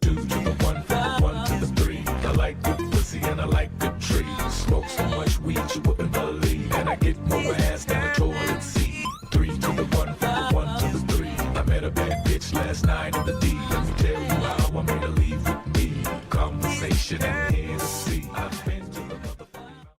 2 to the 1, from the 1 to the 3. I like good pussy and I like good trees. Smoke so much weed you wouldn't believe, and I get more ass than a toilet seat. 3 to the 1, from the 1 to the 3. I met a bad bitch last night in the D. Let me tell you how I made her leave with me. Conversation and